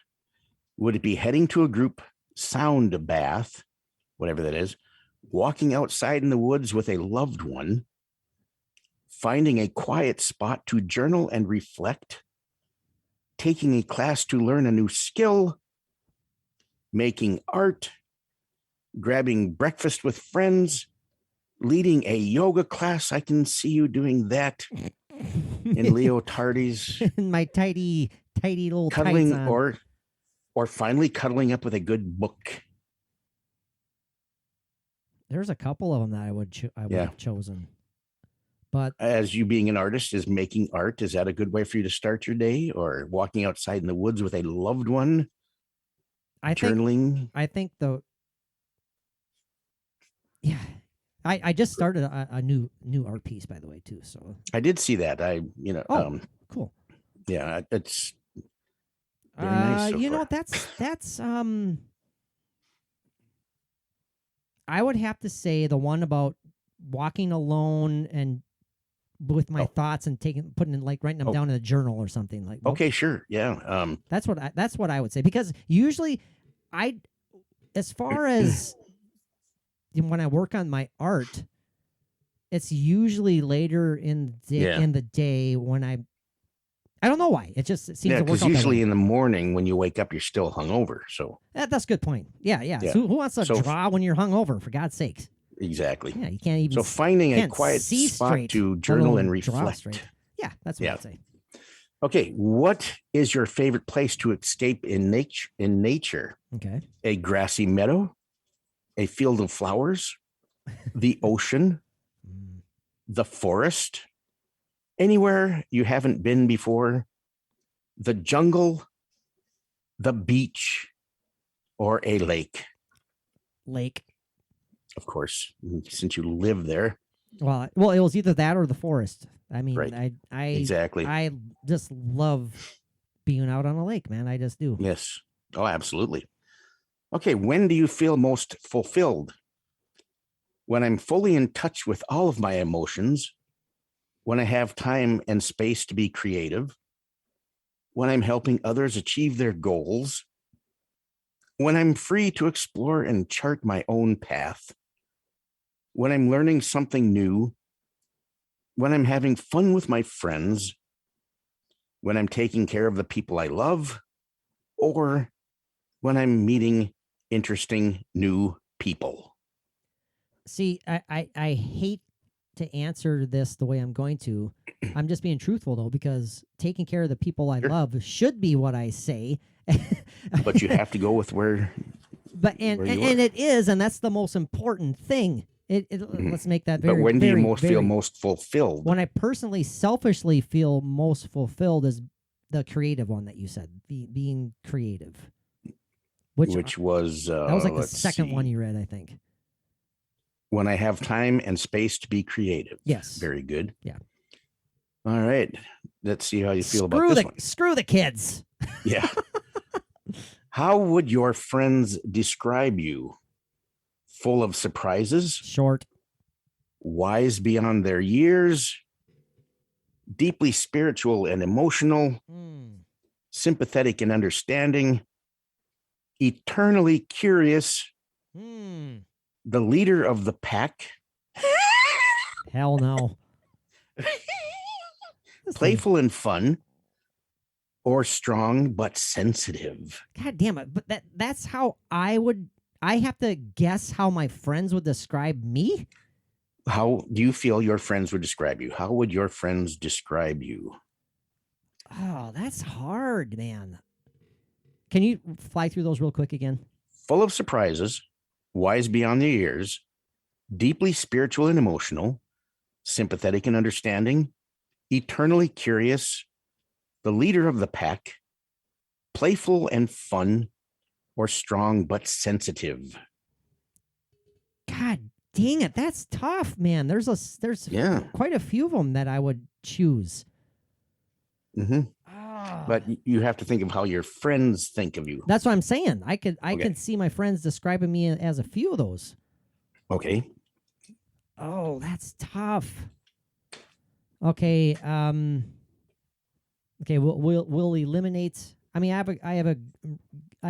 F: Would it be heading to a group sound bath, whatever that is, walking outside in the woods with a loved one, finding a quiet spot to journal and reflect, taking a class to learn a new skill, making art, grabbing breakfast with friends, leading a yoga class. I can see you doing that in leotardies,
E: My tidy little
F: cuddling,
E: tights on.
F: or finally cuddling up with a good book.
E: There's a couple of them that I would have chosen, but
F: As you being an artist, is making art, is that a good way for you to start your day? Or walking outside in the woods with a loved one, journaling?
E: I think yeah. I just started a new art piece, by the way, too. So
F: I did see that.
E: Cool.
F: Yeah, it's very nice. So
E: you know
F: far.
E: what? That's I would have to say the one about walking alone and with my thoughts and putting in, like, writing them down in a journal or something like.
F: Okay, sure, yeah.
E: That's what I would say, because usually as far as when I work on my art, it's usually later in the day when I don't know why. It just seems to work out
F: because
E: that
F: usually
E: way.
F: in the morning when you wake up, you're still hungover. So
E: That's a good point. Yeah.
F: Yeah.
E: So who wants to draw when you're hungover, for God's sakes?
F: exactly.
E: Yeah, you can't even.
F: So finding a
E: can't
F: quiet
E: see
F: spot
E: straight,
F: to
E: let
F: journal
E: alone
F: and
E: draw
F: reflect.
E: straight. Yeah, that's what I'd say.
F: Okay, what is your favorite place to escape in nature?
E: Okay.
F: A grassy meadow, a field of flowers, the ocean, the forest, anywhere you haven't been before, the jungle, the beach, or a lake.
E: Lake.
F: Of course, since you live there.
E: Well, it was either that or the forest. I mean,
F: Right.
E: I
F: Exactly.
E: I just love being out on a lake, man. I just do.
F: Yes. Oh, absolutely. Okay, when do you feel most fulfilled? When I'm fully in touch with all of my emotions, when I have time and space to be creative, when I'm helping others achieve their goals, when I'm free to explore and chart my own path, when I'm learning something new, when I'm having fun with my friends, when I'm taking care of the people I love, or when I'm meeting interesting new people.
E: See, I hate to answer this the way I'm going to. I'm just being truthful, though, because taking care of the people I love should be what I say.
F: But you have to go with where
E: and
F: where you are.
E: it is, and that's the most important thing. Let's make that very.
F: But when do
E: very,
F: you feel
E: very-
F: most fulfilled?
E: When I personally, selfishly feel most fulfilled is the creative one that you said, being creative.
F: Which was
E: that was like the
F: let's
E: second
F: see.
E: one you read, I think.
F: When I have time and space to be creative.
E: Yes.
F: Very good.
E: Yeah.
F: All right. Let's see how you feel about this one.
E: Screw the kids.
F: Yeah. How would your friends describe you? Full of surprises,
E: Short.
F: wise beyond their years, deeply spiritual and emotional, sympathetic and understanding, eternally curious, the leader of the pack,
E: Hell no.
F: playful and fun, or strong but sensitive.
E: God damn it. But that's how I have to guess how my friends would describe me?
F: How do you feel your friends would describe you? How would your friends describe you?
E: Oh, that's hard, man. Can you fly through those real quick again?
F: Full of surprises, wise beyond their years, deeply spiritual and emotional, sympathetic and understanding, eternally curious, the leader of the pack, playful and fun, or strong but sensitive.
E: God dang it, that's tough, man. There's quite a few of them that I would choose.
F: Mm-hmm. But you have to think of how your friends think of you.
E: That's what I'm saying. I could see my friends describing me as a few of those.
F: Okay.
E: Oh, that's tough. Okay. Okay. We'll eliminate. I mean, I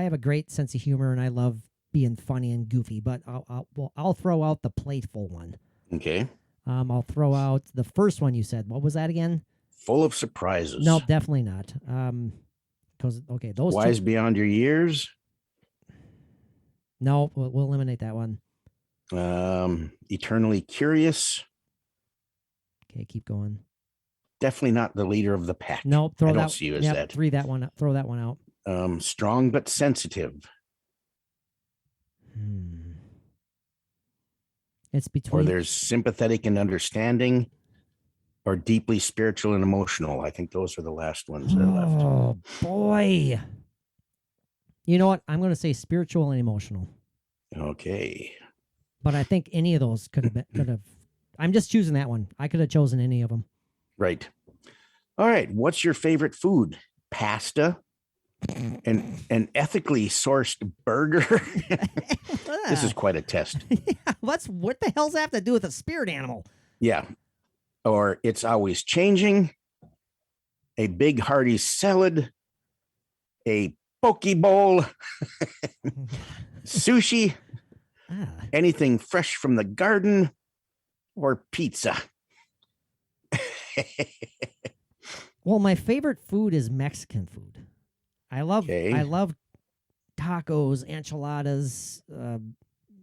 E: have a great sense of humor, and I love being funny and goofy, but I'll throw out the playful one.
F: Okay.
E: I'll throw out the first one you said. What was that again?
F: Full of surprises.
E: No, definitely not. Because those
F: Wise
E: two.
F: beyond your years.
E: No, we'll eliminate that one.
F: Eternally curious.
E: Okay, keep going.
F: Definitely not the leader of the pack.
E: No,
F: I don't see you as that.
E: Throw that one out.
F: Strong but sensitive.
E: It's between.
F: Or there's sympathetic and understanding, or deeply spiritual and emotional. I think those are the last ones that are left.
E: Oh boy. You know what? I'm going to say spiritual and emotional.
F: Okay.
E: But I think any of those could have. I'm just choosing that one. I could have chosen any of them.
F: Right. All right. What's your favorite food? Pasta. An ethically sourced burger. This is quite a test.
E: Yeah, what the hell's that have to do with a spirit animal?
F: Yeah. Or it's always changing. A big hearty salad. A poke bowl. Sushi. Anything fresh from the garden. Or pizza.
E: Well, my favorite food is Mexican food. I love tacos, enchiladas,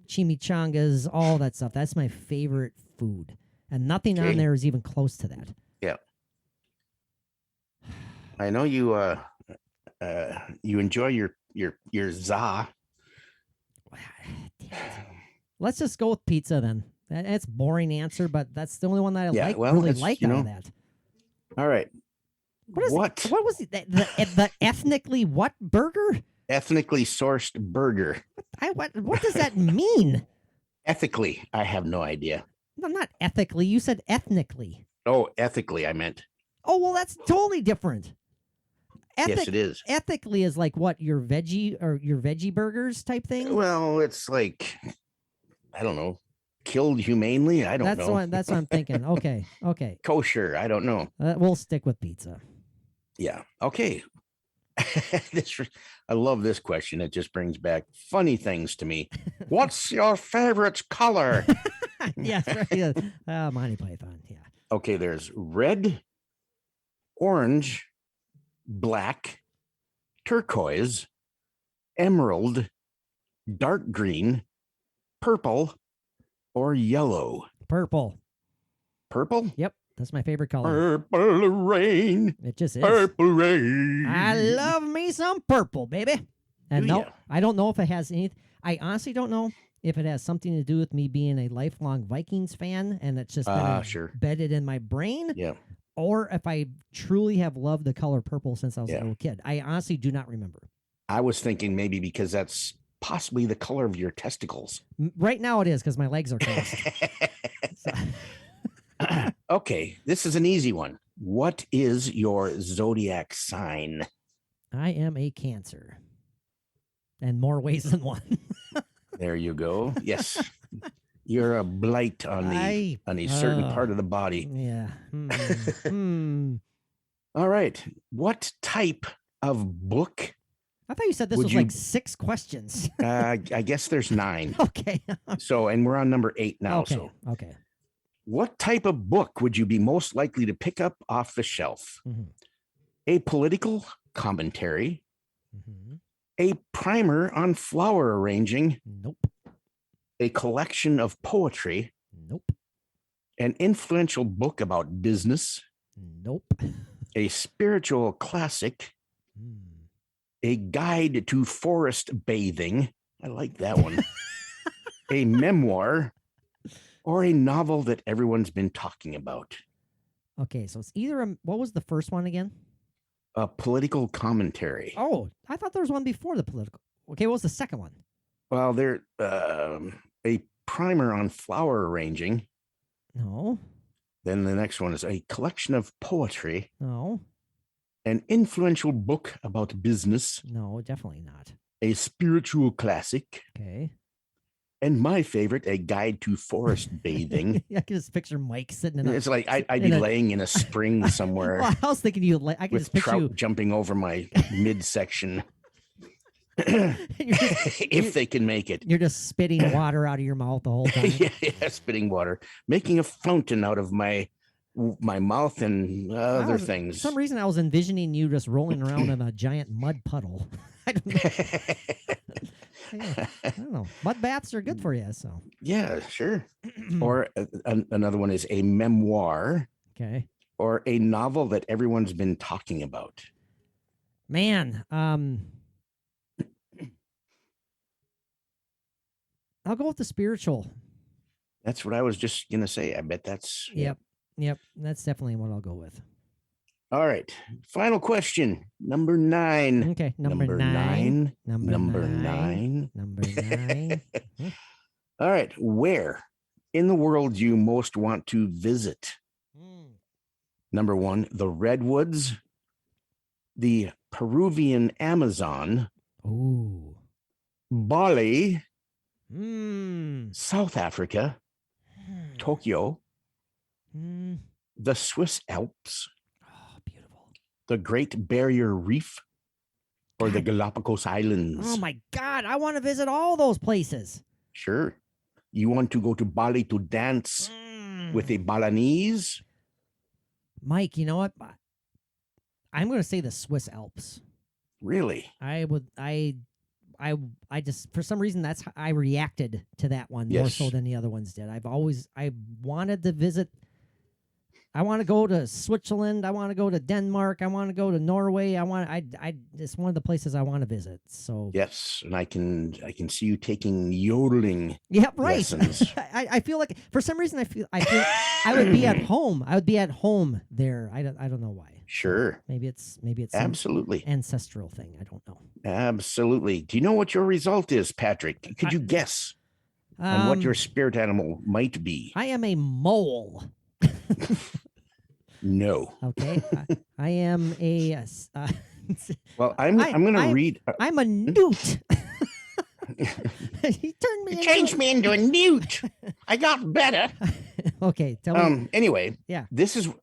E: chimichangas, all that stuff. That's my favorite food, and nothing on there is even close to that.
F: Yeah, I know you. You enjoy your za.
E: Let's just go with pizza then. That's boring answer, but that's the only one that I really like out of that.
F: All right.
E: What was it? The ethnically what burger?
F: Ethnically sourced burger.
E: What does that mean?
F: Ethically, I have no idea.
E: No, not ethically. You said ethnically.
F: Oh, ethically, I meant.
E: Oh, well, that's totally different.
F: Yes, it is.
E: Ethically is like what, your veggie burgers type thing?
F: Well, it's like, I don't know, killed humanely. I don't know.
E: That's what I'm thinking. Okay.
F: Kosher. I don't know.
E: We'll stick with pizza.
F: Yeah. Okay. I love this question. It just brings back funny things to me. What's your favorite color?
E: Yes, right. Monty Python. Yeah.
F: Okay, there's red, orange, black, turquoise, emerald, dark green, purple, or yellow.
E: Purple.
F: Purple?
E: Yep. That's my favorite color.
F: Purple rain.
E: It just is.
F: Purple rain.
E: I love me some purple, baby. And no, I don't know if it has any. I honestly don't know if it has something to do with me being a lifelong Vikings fan and it's just been embedded in my brain.
F: Yeah.
E: Or if I truly have loved the color purple since I was a little kid. I honestly do not remember.
F: I was thinking maybe because that's possibly the color of your testicles.
E: Right now it is because my legs are crossed.
F: Okay, this is an easy one. What is your zodiac sign?
E: I am a Cancer. In more ways than one.
F: There you go. Yes. You're a blight on a certain part of the body.
E: Yeah.
F: All right. What type of book?
E: I thought you said this was like 6 questions.
F: I guess there's 9.
E: Okay.
F: So, and we're on number 8 now.
E: Okay. Okay.
F: What type of book would you be most likely to pick up off the shelf?
E: Mm-hmm.
F: A political commentary?
E: Mm-hmm.
F: A primer on flower arranging?
E: Nope.
F: A collection of poetry?
E: Nope.
F: An influential book about business?
E: Nope.
F: A spiritual classic? A guide to forest bathing? I like that one. A memoir? Or a novel that everyone's been talking about?
E: Okay, so it's either what was the first one again?
F: A political commentary.
E: Oh, I thought there was one before the political. Okay, what was the second one?
F: Well, there a primer on flower arranging.
E: No.
F: Then the next one is a collection of poetry.
E: No.
F: An influential book about business.
E: No, definitely not.
F: A spiritual classic.
E: Okay.
F: And my favorite, a guide to forest bathing.
E: I can just picture Mike sitting in.
F: It's like I'd be laying in a spring somewhere.
E: Well, I was thinking I can
F: with
E: just picture
F: trout
E: you
F: jumping over my midsection. If they can make it.
E: You're just spitting water out of your mouth the whole time.
F: Yeah, spitting water, making a fountain out of my mouth and other things.
E: For some reason, I was envisioning you just rolling around in a giant mud puddle. I don't know. I don't know. Mud baths are good for you. So
F: Yeah, sure. Or another one is a memoir.
E: Okay.
F: Or a novel that everyone's been talking about.
E: Man, I'll go with the spiritual.
F: That's what I was just gonna say. I bet that's
E: Yep. That's definitely what I'll go with.
F: All right. Final question. Number 9.
E: Okay. Number nine.
F: Number nine.
E: Number 9.
F: All right. Where in the world do you most want to visit? Number 1, the Redwoods, the Peruvian Amazon,
E: Ooh.
F: Bali, South Africa, Tokyo, the Swiss Alps,
E: Oh, beautiful.
F: the Great Barrier Reef, or the Galapagos Islands.
E: Oh my God. I want to visit all those places.
F: Sure. You want to go to Bali to dance with a Balinese?
E: Mike, you know what? I'm going to say the Swiss Alps.
F: Really?
E: I just, for some reason, that's how I reacted to that one more
F: Yes.
E: so than the other ones did. I wanted to visit. I want to go to Switzerland. I want to go to Denmark. I want to go to Norway. It's one of the places I want to visit. So
F: Yes. And I can see you taking yodeling.
E: yeah, right.
F: lessons.
E: I feel like for some reason I feel I would be at home. I would be at home there. I don't know why.
F: Sure.
E: Maybe it's some
F: Absolutely.
E: ancestral thing. I don't know.
F: Absolutely. Do you know what your result is, Patrick? Could you guess on what your spirit animal might be?
E: I am a mole.
F: No.
E: Okay, I am a.
F: Well, I'm going to read.
E: I'm a newt. He turned me.
F: Changed me into a newt. I got better.
E: Okay, tell me.
F: Anyway,
E: Yeah.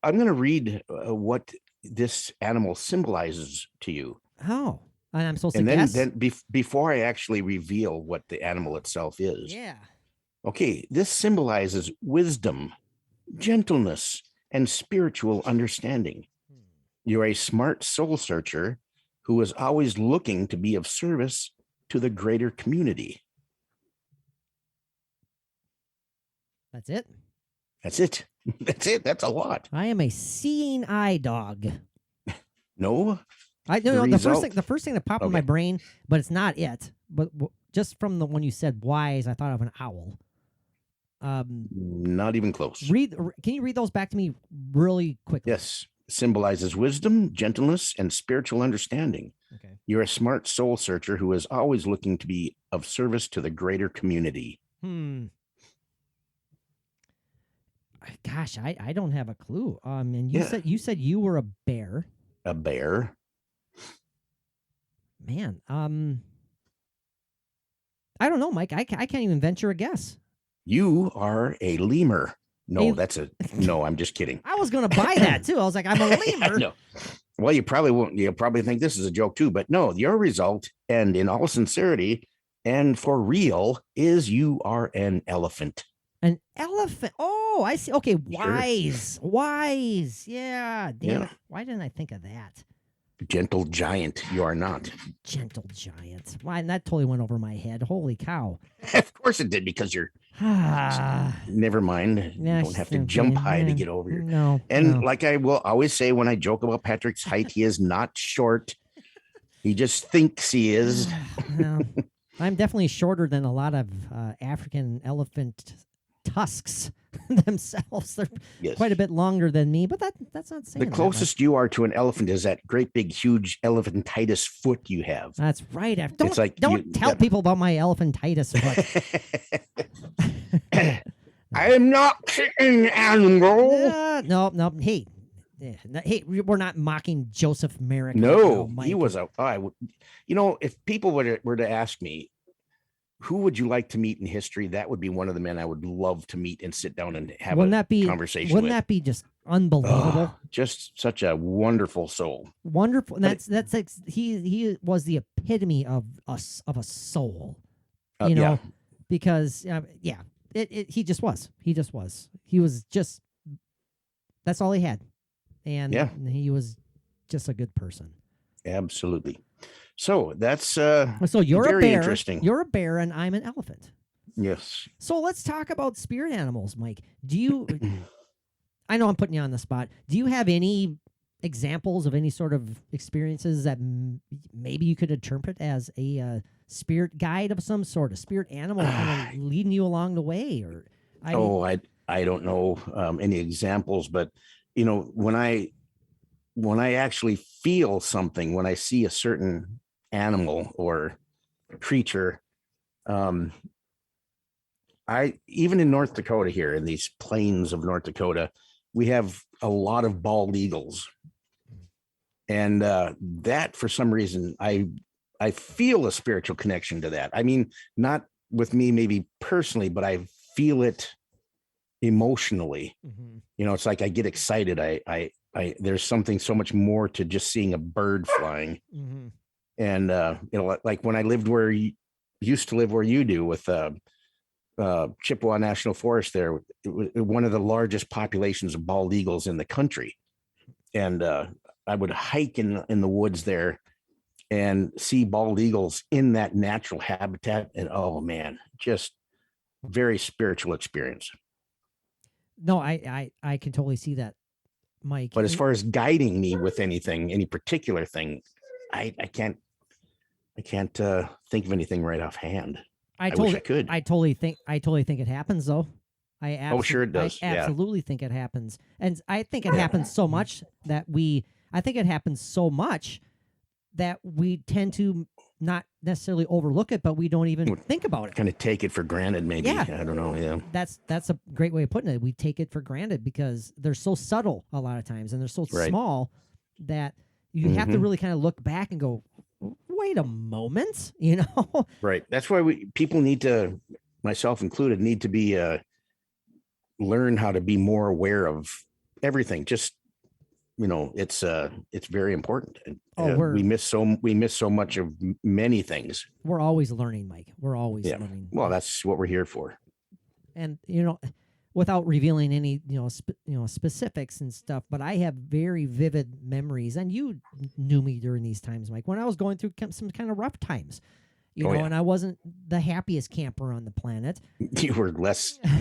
F: I'm going to read what this animal symbolizes to you,
E: Oh, and I'm supposed
F: and
E: to guess.
F: then before I actually reveal what the animal itself is.
E: Yeah.
F: Okay, this symbolizes wisdom, gentleness, and spiritual understanding. You're a smart soul searcher who is always looking to be of service to the greater community.
E: That's it.
F: That's it. That's it. That's a lot.
E: I am a seeing eye dog.
F: No,
E: The first thing that popped in my
F: Okay.
E: brain, but it's not it. But just from the one you said wise, I thought of an owl.
F: not even close.
E: Can you read those back to me really quickly?
F: Yes. Symbolizes wisdom, gentleness, and spiritual understanding.
E: Okay.
F: You're a smart soul searcher who is always looking to be of service to the greater community.
E: Gosh, I don't have a clue. And
F: Yeah.
E: you said you were a bear.
F: A bear.
E: Man, I don't know, Mike. I can't even venture a guess.
F: You are a lemur. No,
E: A-
F: no, I'm just kidding.
E: I was going to buy that too. I was like, I'm a lemur.
F: No. Well, you probably won't. You'll probably think this is a joke too, but no, your result, and in all sincerity and for real, is you are an elephant.
E: An elephant. Oh, I see. Okay, wise. Yeah. Damn
F: Yeah.
E: it. Why didn't I think of that?
F: Gentle giant, you are not.
E: Gentle giant. Why? That totally went over my head. Holy cow.
F: Of course it did, because you're.
E: Ah.
F: Never mind. You don't have to jump high to get over here.
E: No.
F: And
E: no.
F: like I will always say when I joke about Patrick's height, he is not short. He just thinks he is.
E: No. I'm definitely shorter than a lot of African elephant tusks themselves. They're
F: Yes.
E: quite a bit longer than me, but that's not saying
F: The
E: that
F: closest you are to an elephant is that great big huge elephantitis foot you have.
E: much. That's right. Don't
F: like
E: tell people about my elephantitis foot.
F: I am not an animal.
E: No. Hey, we're not mocking Joseph Merrick.
F: No,
E: right now,
F: he
E: Mike.
F: was if people were to ask me, who would you like to meet in history? That would be one of the men I would love to meet and sit down and have conversation.
E: Wouldn't that be just unbelievable?
F: Just such a wonderful soul.
E: Wonderful. That's like he was the epitome of a soul, you know, because he just was. He was just, that's all he had. And he was just a good person.
F: Absolutely. So that's
E: so you're
F: very
E: a bear.
F: interesting.
E: You're a bear and I'm an elephant.
F: Yes.
E: So let's talk about spirit animals, Mike. Do you I know I'm putting you on the spot. Do you have any examples of any sort of experiences that maybe you could interpret as a spirit guide of some sort, a spirit animal kind of leading you along the way? Or
F: I don't know any examples, but you know, when I actually feel something, when I see a certain animal or creature, even in North Dakota here, in these plains of North Dakota, we have a lot of bald eagles. And that, for some reason, I feel a spiritual connection to that. I mean, not with me, maybe personally, but I feel it emotionally. Mm-hmm. You know, it's like I get excited. I there's something so much more to just seeing a bird flying. Mm-hmm. And you know, like when I lived where you used to live, where you do, with Chippewa National Forest, there, one of the largest populations of bald eagles in the country. And I would hike in the woods there and see bald eagles in that natural habitat. And oh man, just very spiritual experience.
E: No, I can totally see that, Mike.
F: But as far as guiding me with anything, any particular thing, I can't think of anything right offhand. I wish I could.
E: I totally think it happens though.
F: Sure it does.
E: I absolutely think it happens. And I think it happens so much that we tend to not necessarily overlook it, but we don't even think about it.
F: Kind of take it for granted, maybe. Yeah. I don't know. Yeah.
E: That's a great way of putting it. We take it for granted because they're so subtle a lot of times, and they're so small that you have to really kind of look back and go, wait a moment, you know?
F: Right. That's why people need to, myself included, need to be learn how to be more aware of everything. Just, you know, it's very important. We miss so much of many things.
E: We're always learning, Mike. We're always learning.
F: Well, that's what we're here for.
E: And you know, without revealing any specifics and stuff, but I have very vivid memories, and you knew me during these times, Mike, when I was going through some kind of rough times. And I wasn't the happiest camper on the planet.
F: You were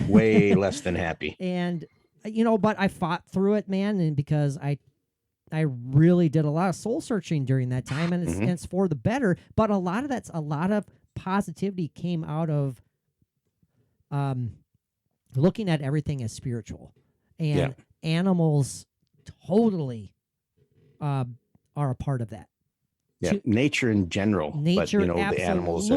F: way less than happy.
E: And, you know, but I fought through it, man. And because I really did a lot of soul searching during that time, and it's for the better. But a lot of positivity came out of looking at everything as spiritual, and animals totally are a part a
F: Yeah, nature in general.
E: Nature,
F: but, you know, the animals.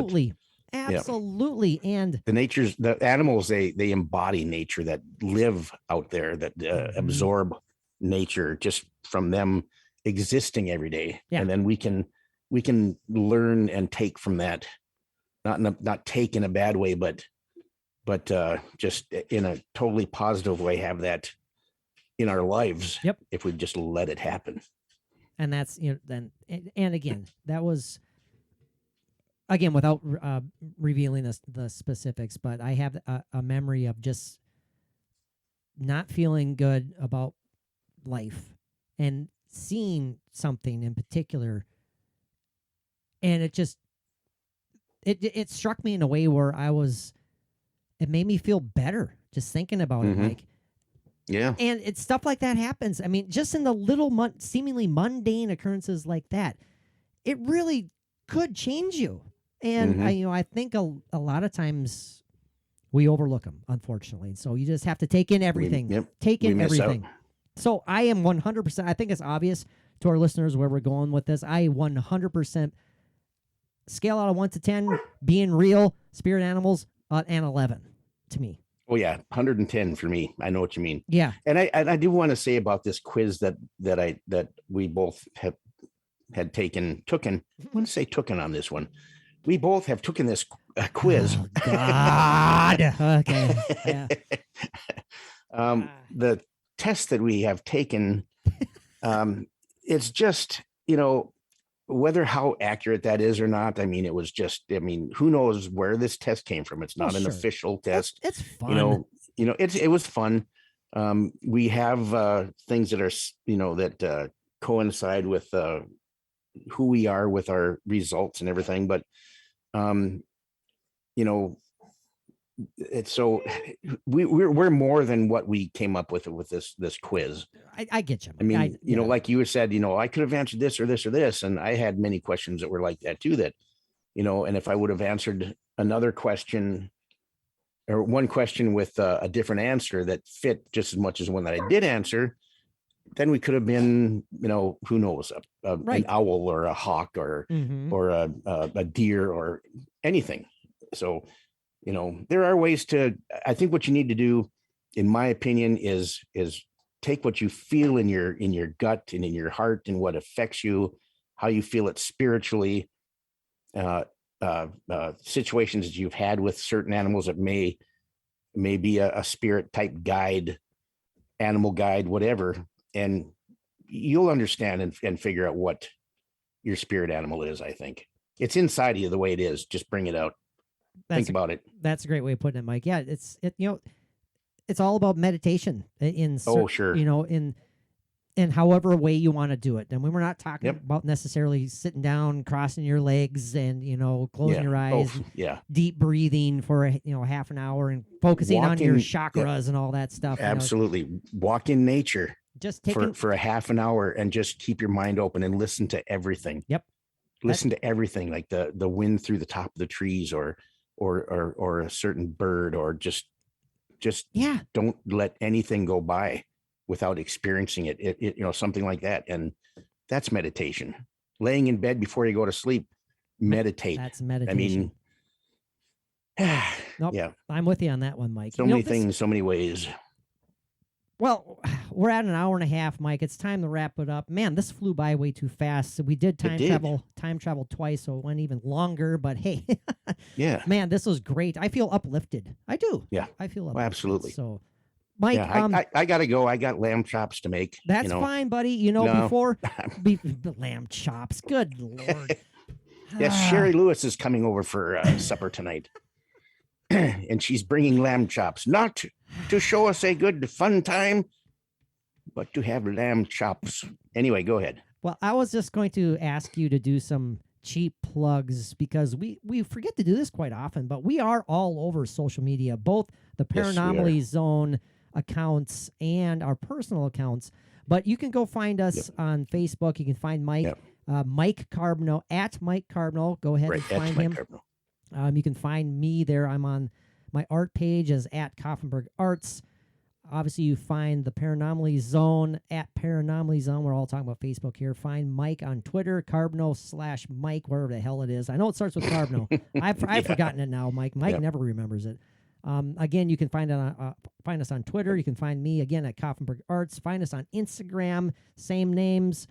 E: Absolutely. And
F: the animals, they embody nature, that live out there, that absorb nature just from them existing every day. Yeah. And then we can learn and take from that, not take in a bad way, but just in a totally positive way, have that in our lives.
E: Yep.
F: If we just let it happen.
E: And that's, you know, then, and again, that was, again, without revealing the specifics, but I have a memory of just not feeling good about life and seeing something in particular. And it just, it struck me in a way where it made me feel better just thinking about it, Mike.
F: Yeah.
E: And it's stuff like that happens. I mean, just in the little seemingly mundane occurrences like that, it really could change you. And I think a lot of times we overlook them, unfortunately. So you just have to take in everything. Take in everything. So I am 100%. I think it's obvious to our listeners where we're going with this. I 100% scale out of 1 to 10, being real, spirit animals, an 11 to me.
F: Oh yeah, 110 for me. I know what you mean.
E: Yeah.
F: And I do want to say about this quiz that we both had taken. I want to say on this one. we both have taken this quiz.
E: Oh, God. Okay. Yeah.
F: The test that we have taken, it's just, whether how accurate that is or not. I mean, it was just, who knows where this test came from? It's not an official test.
E: It's fun.
F: It was fun. We have things that are, that coincide with who we are with our results and everything. But, it's so we're more than what we came up with this quiz.
E: I get you.
F: I mean, like you said, I could have answered this or this or this, and I had many questions that were like that too. That, and if I would have answered another question or one question with a different answer that fit just as much as one that I did answer, then we could have been, who knows, an owl or a hawk or a deer or anything. So, there are ways to. I think what you need to do, in my opinion, is take what you feel in your gut and in your heart and what affects you, how you feel it spiritually, situations that you've had with certain animals that may be a spirit type guide, animal guide, whatever, and you'll understand and figure out what your spirit animal is. I think it's inside of you the way it is. Just bring it out. Think about it.
E: That's a great way of putting it, Mike. Yeah, it's all about meditation
F: sure.
E: In however way you want to do it. And when we're not talking about necessarily sitting down, crossing your legs and, closing your eyes, deep breathing for, half an hour and focusing on your chakras and all that stuff.
F: Absolutely. Walk in nature
E: just taking
F: for a half an hour and just keep your mind open and listen to everything.
E: Yep.
F: Listen to everything, like the wind through the top of the trees or a certain bird, or just don't let anything go by without experiencing it, something like that. And that's meditation. Laying in bed before you go to sleep, meditate.
E: That's meditation. Nope,
F: yeah,
E: I'm with you on that one, Mike.
F: So many things, so many ways.
E: Well, we're at an hour and a half, Mike. It's time to wrap it up. Man, this flew by way too fast. So we did time travel twice, so it went even longer. But hey,
F: yeah,
E: man, this was great. I feel uplifted. I do.
F: Yeah,
E: I feel uplifted.
F: Well, absolutely.
E: So, Mike,
F: I gotta go. I got lamb chops to make.
E: That's fine, buddy. Before lamb chops. Good Lord.
F: Yes, Sherry Lewis is coming over for supper tonight. And she's bringing lamb chops, not to show us a good fun time, but to have lamb chops. Anyway, go ahead.
E: Well, I was just going to ask you to do some cheap plugs because we forget to do this quite often, but we are all over social media, both the Paranomaly Zone accounts and our personal accounts. But you can go find us on Facebook. You can find Mike, Mike Carbno, at Mike Carbno. Go ahead and find him. You can find me there. I'm on my art page as at Koffenberg Arts. Obviously, you find the Paranomaly Zone at Paranomaly Zone. We're all talking about Facebook here. Find Mike on Twitter, Carbno/Mike, wherever the hell it is. I know it starts with Carbno. I've forgotten it now, Mike. Mike never remembers it. Again, you can find us on Twitter. You can find me, again, at Koffenberg Arts. Find us on Instagram, same names.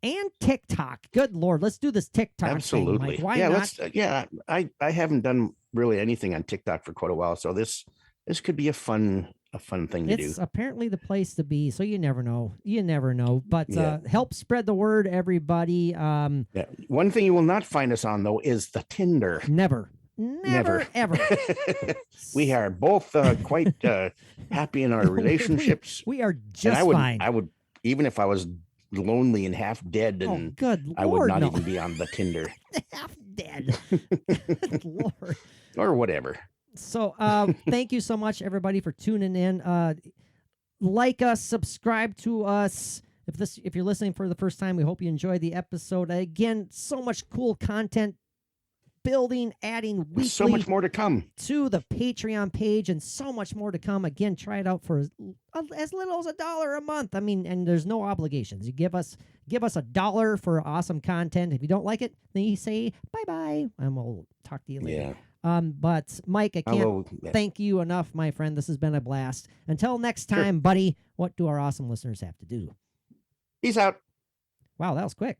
E: And TikTok. Good Lord, let's do this TikTok.
F: Absolutely.
E: Thing, Mike. Why not?
F: I haven't done really anything on TikTok for quite a while, so this could be a fun thing to do.
E: It's apparently the place to be. So you never know. But help spread the word, everybody.
F: One thing you will not find us on though is the Tinder.
E: Never ever.
F: We are both quite happy in our relationships.
E: We are just fine.
F: I would, even if I was lonely and half dead, and
E: good Lord,
F: I would not even be on the Tinder.
E: Half dead. Good Lord.
F: Or whatever.
E: So thank you so much, everybody, for tuning in. Like us, subscribe to us. If you're listening for the first time, we hope you enjoyed the episode. Again, so much cool content building, adding weekly.
F: So much more to come
E: to the Patreon page, and so much more to come. Again, try it out for as little as $1 a month. I mean, and there's no obligations. You give us $1 for awesome content. If you don't like it, then you say bye-bye, and we'll talk to you later. But Mike, I can't thank you enough, my friend. This has been a blast. Until next time, buddy, what do our awesome listeners have to do?
F: Peace out.
E: Wow, that was quick.